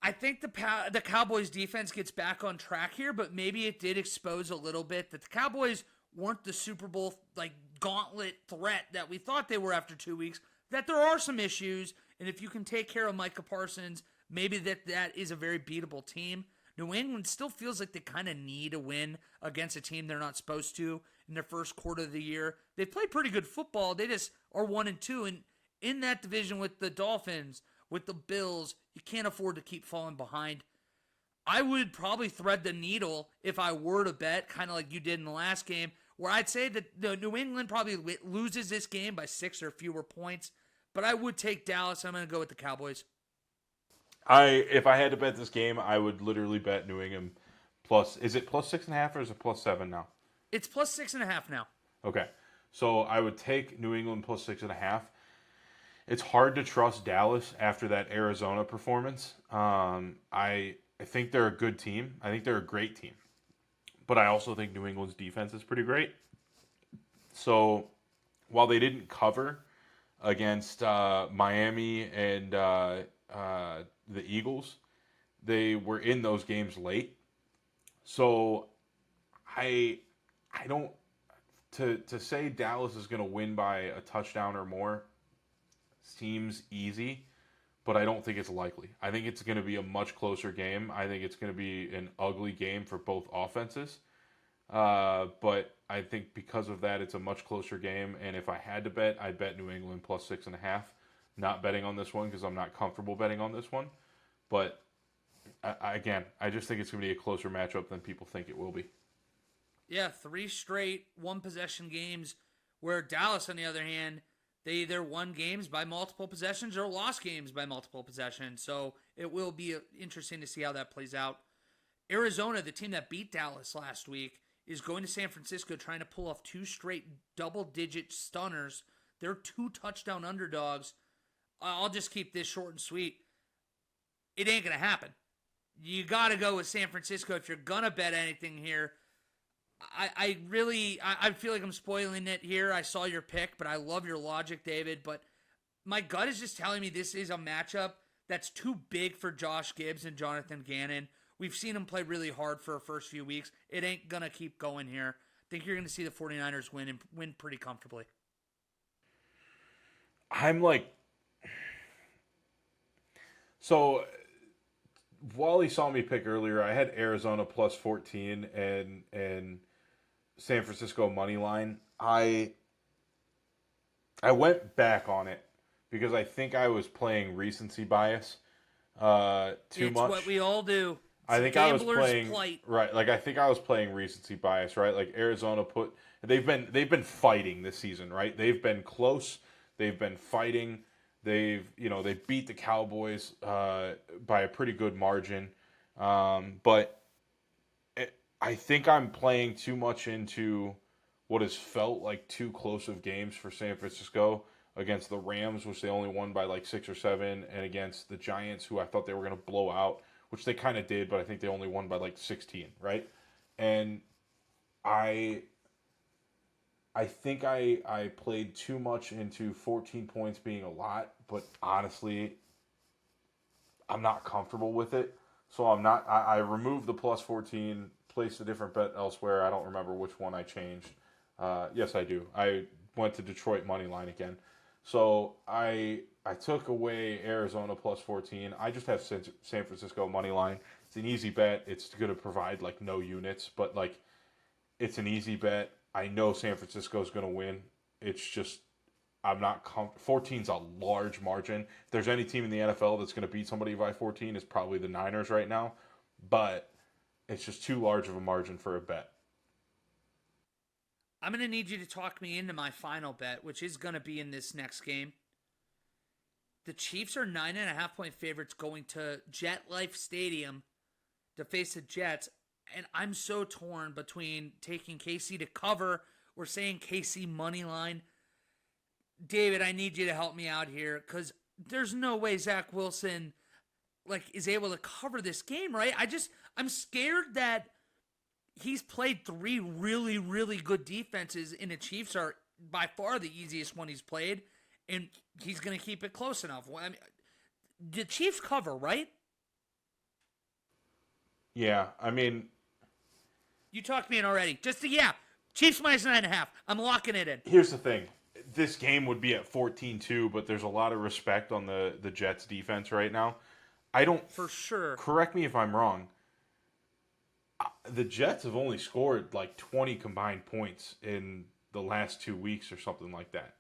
I think the Cowboys defense gets back on track here, but maybe it did expose a little bit that the Cowboys weren't the Super Bowl like gauntlet threat that we thought they were after 2 weeks. That there are some issues, and if you can take care of Micah Parsons, maybe that is a very beatable team. New England still feels like they kind of need a win against a team they're not supposed to in their first quarter of the year. They've played pretty good football. They just are 1-2, and in that division with the Dolphins, with the Bills, you can't afford to keep falling behind. I would probably thread the needle if I were to bet, kind of like you did in the last game, where I'd say that the New England probably loses this game by 6 or fewer points. But I would take Dallas. I'm going to go with the Cowboys. If I had to bet this game, I would literally bet New England plus. Is it plus 6.5 or is it plus 7 now? It's plus 6.5 now. Okay, so I would take New England plus 6.5. It's hard to trust Dallas after that Arizona performance. I think they're a good team. I think they're a great team, but I also think New England's defense is pretty great. So while they didn't cover against Miami and the Eagles, they were in those games late. So I don't to say Dallas is going to win by a touchdown or more seems easy, but I don't think it's likely. I think it's going to be a much closer game. I think it's going to be an ugly game for both offenses. But I think because of that, it's a much closer game. And if I had to bet, I'd bet New England plus 6.5. Not betting on this one because I'm not comfortable betting on this one. But again, I just think it's going to be a closer matchup than people think it will be. Yeah, 3 straight one-possession games where Dallas, on the other hand, they either won games by multiple possessions or lost games by multiple possessions. So it will be interesting to see how that plays out. Arizona, the team that beat Dallas last week, is going to San Francisco trying to pull off 2 straight double-digit stunners. They're 2 touchdown underdogs. I'll just keep this short and sweet. It ain't going to happen. You got to go with San Francisco if you're going to bet anything here. I feel like I'm spoiling it here. I saw your pick, but I love your logic, David. But my gut is just telling me this is a matchup that's too big for Josh Gibbs and Jonathan Gannon. We've seen him play really hard for the first few weeks. It ain't going to keep going here. I think you're going to see the 49ers win and win pretty comfortably. I'm like, so Wally saw me pick earlier. I had Arizona plus 14 and San Francisco money line. I went back on it because I think I was playing recency bias too much. It's what we all do. I think I was Gambler's playing plight. right. Like I think I was playing recency bias, right? Like Arizona they've been fighting this season, right? They've been close. They've been fighting. They beat the Cowboys by a pretty good margin. But I think I'm playing too much into what has felt like too close of games for San Francisco against the Rams, which they only won by like 6 or 7, and against the Giants, who I thought they were going to blow out, which they kind of did, but I think they only won by like 16, right? And I think I played too much into 14 points being a lot, but honestly, I'm not comfortable with it. So I'm not. I removed the plus 14, placed a different bet elsewhere. I don't remember which one I changed. Yes, I do. I went to Detroit money line again. So I took away Arizona plus 14. I just have San Francisco money line. It's an easy bet. It's going to provide like no units, but like it's an easy bet. I know San Francisco is going to win. It's just I'm not 14's a large margin. If there's any team in the NFL that's going to beat somebody by 14, it's probably the Niners right now. But it's just too large of a margin for a bet. I'm going to need you to talk me into my final bet, which is going to be in this next game. The Chiefs are 9.5-point favorites going to JetLife Stadium to face the Jets. And I'm so torn between taking KC to cover or saying KC money line. David, I need you to help me out here because there's no way Zach Wilson is able to cover this game, right? I'm scared that he's played 3 really, really good defenses, and the Chiefs are by far the easiest one he's played, and he's going to keep it close enough. I mean, the Chiefs cover, right? Yeah, I mean, you talked me in already. Chiefs minus 9.5. I'm locking it in. Here's the thing. This game would be at 14-2, but there's a lot of respect on the Jets defense right now. I don't... For sure. Correct me if I'm wrong. The Jets have only scored like 20 combined points in the last 2 weeks or something like that.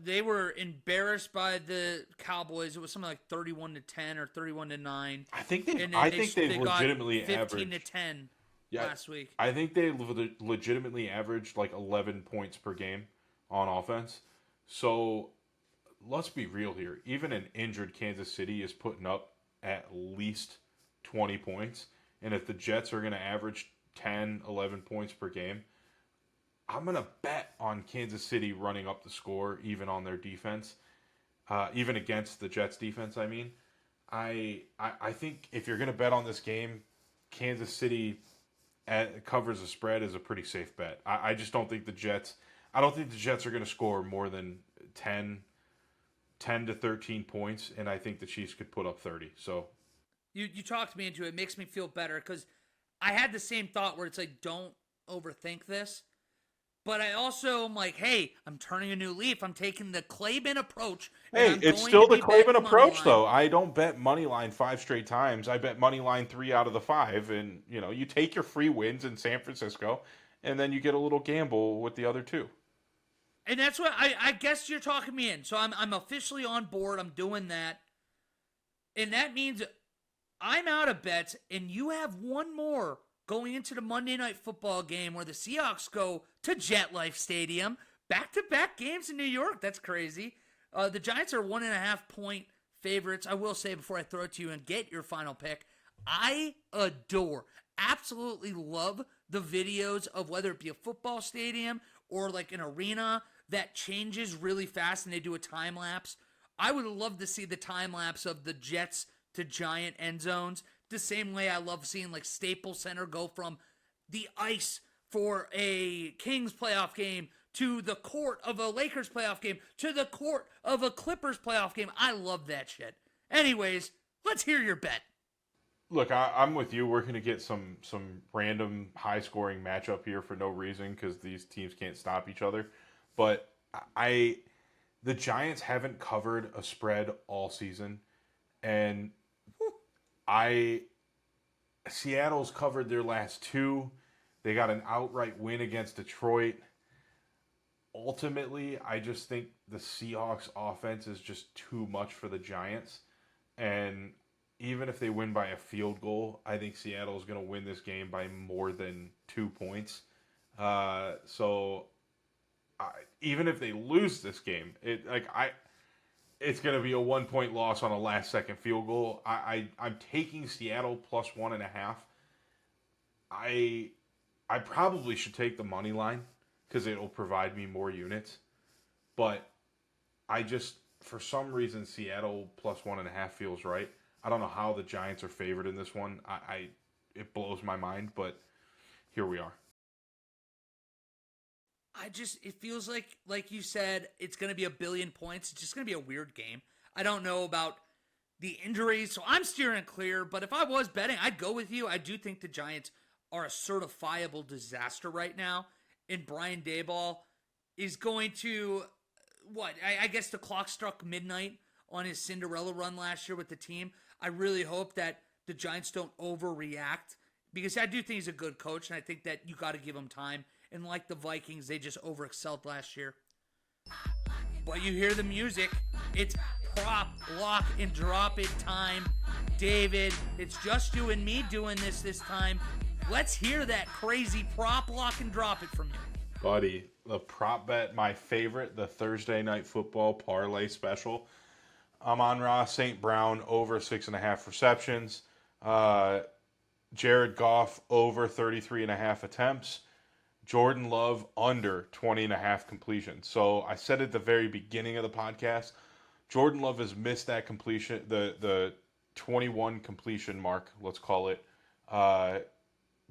They were embarrassed by the Cowboys. It was something like 31-10 or 31-9. I think they legitimately averaged 15-10 last week. I think they legitimately averaged like 11 points per game on offense. So let's be real here. Even an injured Kansas City is putting up at least 20 points. And if the Jets are going to average 10, 11 points per game, I'm going to bet on Kansas City running up the score, even on their defense, even against the Jets defense, I mean. I think if you're going to bet on this game, Kansas City covers the spread is a pretty safe bet. I just don't think the Jets are going to score more than 10 to 13 points, and I think the Chiefs could put up 30. So you talked me into it. It makes me feel better because I had the same thought where it's like, don't overthink this. But I also am like, hey, I'm turning a new leaf. I'm taking the Claben approach. Hey, it's still the Claben approach, though. I don't bet money line 5 straight times. I bet money line 3 out of the 5, and you take your free wins in San Francisco, and then you get a little gamble with the other 2. And that's what I guess you're talking me in. So I'm officially on board. I'm doing that, and that means I'm out of bets, and you have one more going into the Monday Night Football game where the Seahawks go to JetLife Stadium. Back-to-back games in New York. That's crazy. The Giants are 1.5-point favorites. I will say before I throw it to you and get your final pick, I absolutely love the videos of whether it be a football stadium or like an arena that changes really fast and they do a time lapse. I would love to see the time lapse of the Jets to Giant end zones. The same way I love seeing like Staples Center go from the ice for a Kings playoff game to the court of a Lakers playoff game to the court of a Clippers playoff game. I love that shit. Anyways, let's hear your bet. Look, I'm with you. We're going to get some random high scoring matchup here for no reason because these teams can't stop each other. But the Giants haven't covered a spread all season, and Seattle's covered their last two. They got an outright win against Detroit. Ultimately, I just think the Seahawks offense is just too much for the Giants. And even if they win by a field goal, I think Seattle is going to win this game by more than 2 points. Even if they lose this game, it's going to be a 1 point loss on a last second field goal. I'm taking Seattle plus 1.5. I probably should take the money line because it'll provide me more units. But for some reason, Seattle plus 1.5 feels right. I don't know how the Giants are favored in this one. It blows my mind, but here we are. It feels like you said, it's going to be a billion points. It's just going to be a weird game. I don't know about the injuries, so I'm steering clear. But if I was betting, I'd go with you. I do think the Giants are a certifiable disaster right now. And Brian Daboll is going to, I guess the clock struck midnight on his Cinderella run last year with the team. I really hope that the Giants don't overreact because I do think he's a good coach, and I think that you got to give him time. And like the Vikings, they just overexcelled last year. But you hear the music. It's prop, lock, and drop it time. David, it's just you and me doing this time. Let's hear that crazy prop, lock, and drop it from you. Buddy, the prop bet, my favorite, the Thursday Night Football parlay special. Amon-Ra St. Brown over 6.5 receptions. Jared Goff over 33.5 attempts. Jordan Love under 20.5 completions. So I said at the very beginning of the podcast, Jordan Love has missed that completion, the 21 completion mark, let's call it,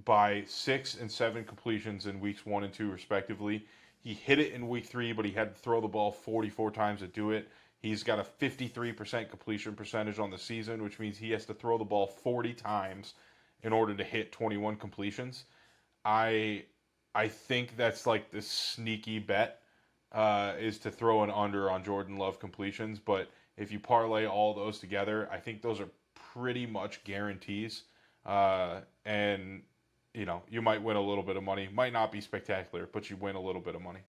by 6 and 7 completions in weeks 1 and 2 respectively. He hit it in week 3, but he had to throw the ball 44 times to do it. He's got a 53% completion percentage on the season, which means he has to throw the ball 40 times in order to hit 21 completions. I think that's like the sneaky bet is to throw an under on Jordan Love completions. But if you parlay all those together, I think those are pretty much guarantees. And, you might win a little bit of money. Might not be spectacular, but you win a little bit of money.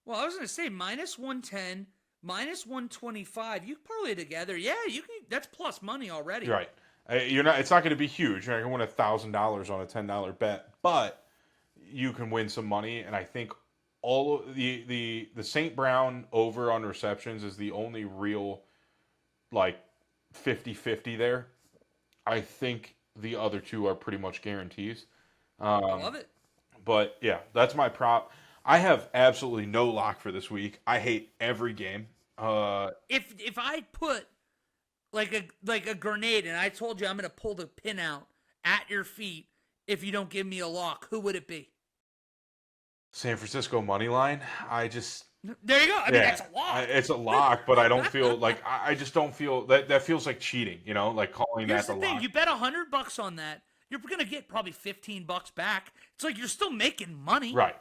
Well, I was going to say minus 110, minus 125. You parlay together. Yeah, you can. That's plus money already. Right. It's not going to be huge. You're not going to win $1,000 on a $10 bet, but you can win some money, and I think all of the St. Brown over on receptions is the only real 50-50 there. I think the other two are pretty much guarantees. I love it. But yeah, that's my prop. I have absolutely no lock for this week. I hate every game. If I put like a grenade and I told you I'm going to pull the pin out at your feet if you don't give me a lock, who would it be? San Francisco money line. There you go. I mean, that's a lock. It's a lock, but I don't feel like I just don't feel that feels like cheating. Like calling Here's that the thing. lock. You bet $100 on that, you're gonna get probably $15 back. It's like you're still making money. Right.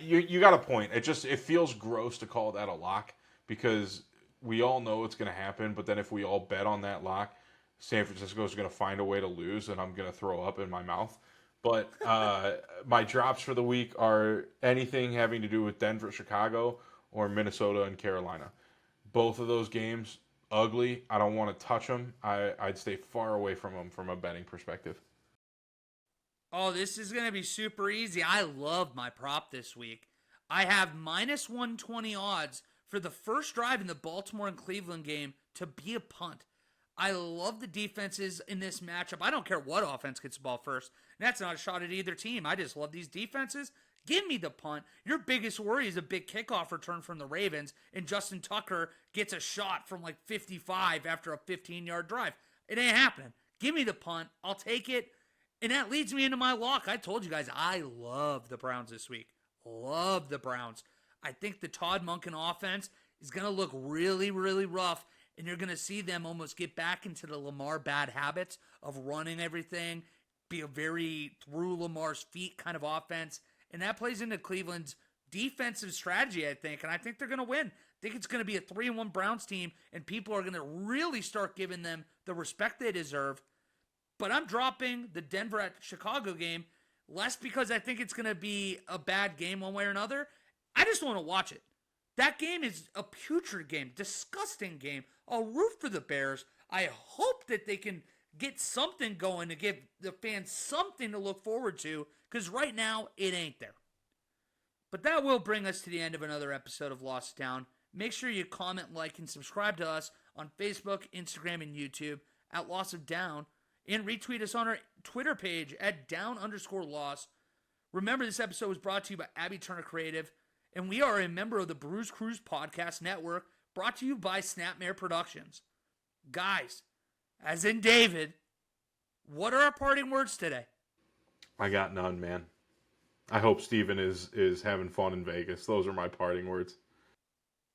You got a point. It feels gross to call that a lock because we all know it's gonna happen. But then if we all bet on that lock, San Francisco is gonna find a way to lose, and I'm gonna throw up in my mouth. But my drops for the week are anything having to do with Denver, Chicago, or Minnesota and Carolina. Both of those games, ugly. I don't want to touch them. I'd stay far away from them from a betting perspective. Oh, this is going to be super easy. I love my prop this week. I have minus 120 odds for the first drive in the Baltimore and Cleveland game to be a punt. I love the defenses in this matchup. I don't care what offense gets the ball first. And that's not a shot at either team. I just love these defenses. Give me the punt. Your biggest worry is a big kickoff return from the Ravens, and Justin Tucker gets a shot from 55 after a 15-yard drive. It ain't happening. Give me the punt. I'll take it. And that leads me into my lock. I told you guys I love the Browns this week. Love the Browns. I think the Todd Monken offense is going to look really, really rough, and you're going to see them almost get back into the Lamar bad habits of running everything, be a very through Lamar's feet kind of offense. And that plays into Cleveland's defensive strategy, I think. And I think they're going to win. I think it's going to be a 3-1 Browns team, and people are going to really start giving them the respect they deserve. But I'm dropping the Denver at Chicago game, less because I think it's going to be a bad game one way or another. I just want to watch it. That game is a putrid game, disgusting game. I'll root for the Bears. I hope that they can get something going to give the fans something to look forward to, because right now it ain't there. But that will bring us to the end of another episode of Lost Down. Make sure you comment, like, and subscribe to us on Facebook, Instagram, and YouTube at Loss of Down, and retweet us on our Twitter page at @down_loss. Remember, this episode was brought to you by Abby Turner Creative, and we are a member of the Bruce Cruise Podcast Network, brought to you by Snapmare Productions. Guys, as in David, what are our parting words today? I got none, man. I hope Steven is having fun in Vegas. Those are my parting words.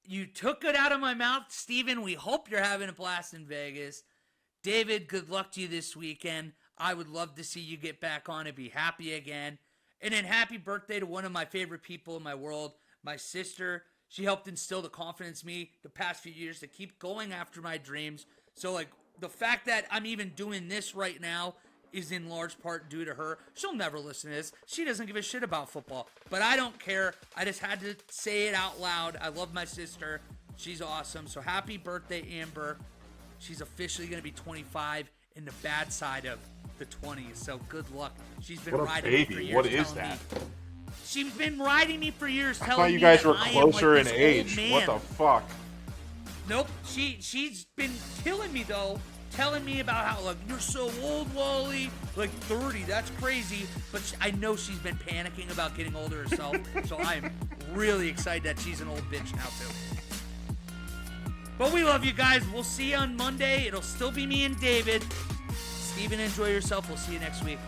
You took it out of my mouth, Steven. We hope you're having a blast in Vegas. David, good luck to you this weekend. I would love to see you get back on and be happy again. And then happy birthday to one of my favorite people in my world, my sister. She helped instill the confidence in me the past few years to keep going after my dreams. So, like, the fact that I'm even doing this right now is in large part due to her. She'll never listen to this. She doesn't give a shit about football. But I don't care. I just had to say it out loud. I love my sister. She's awesome. So happy birthday, Amber. She's officially going to be 25 in the bad side of the 20s. So good luck. She's been riding me for years. What is that? She's been riding me for years, I telling thought me you guys that were I am closer like in this age. old What man. the fuck? Nope. She's been killing me though, telling me about how, like, you're so old, Wally. Like 30, that's crazy. But I know she's been panicking about getting older herself. So I'm really excited that she's an old bitch now too. But we love you guys. We'll see you on Monday. It'll still be me and David. Steven, enjoy yourself. We'll see you next week.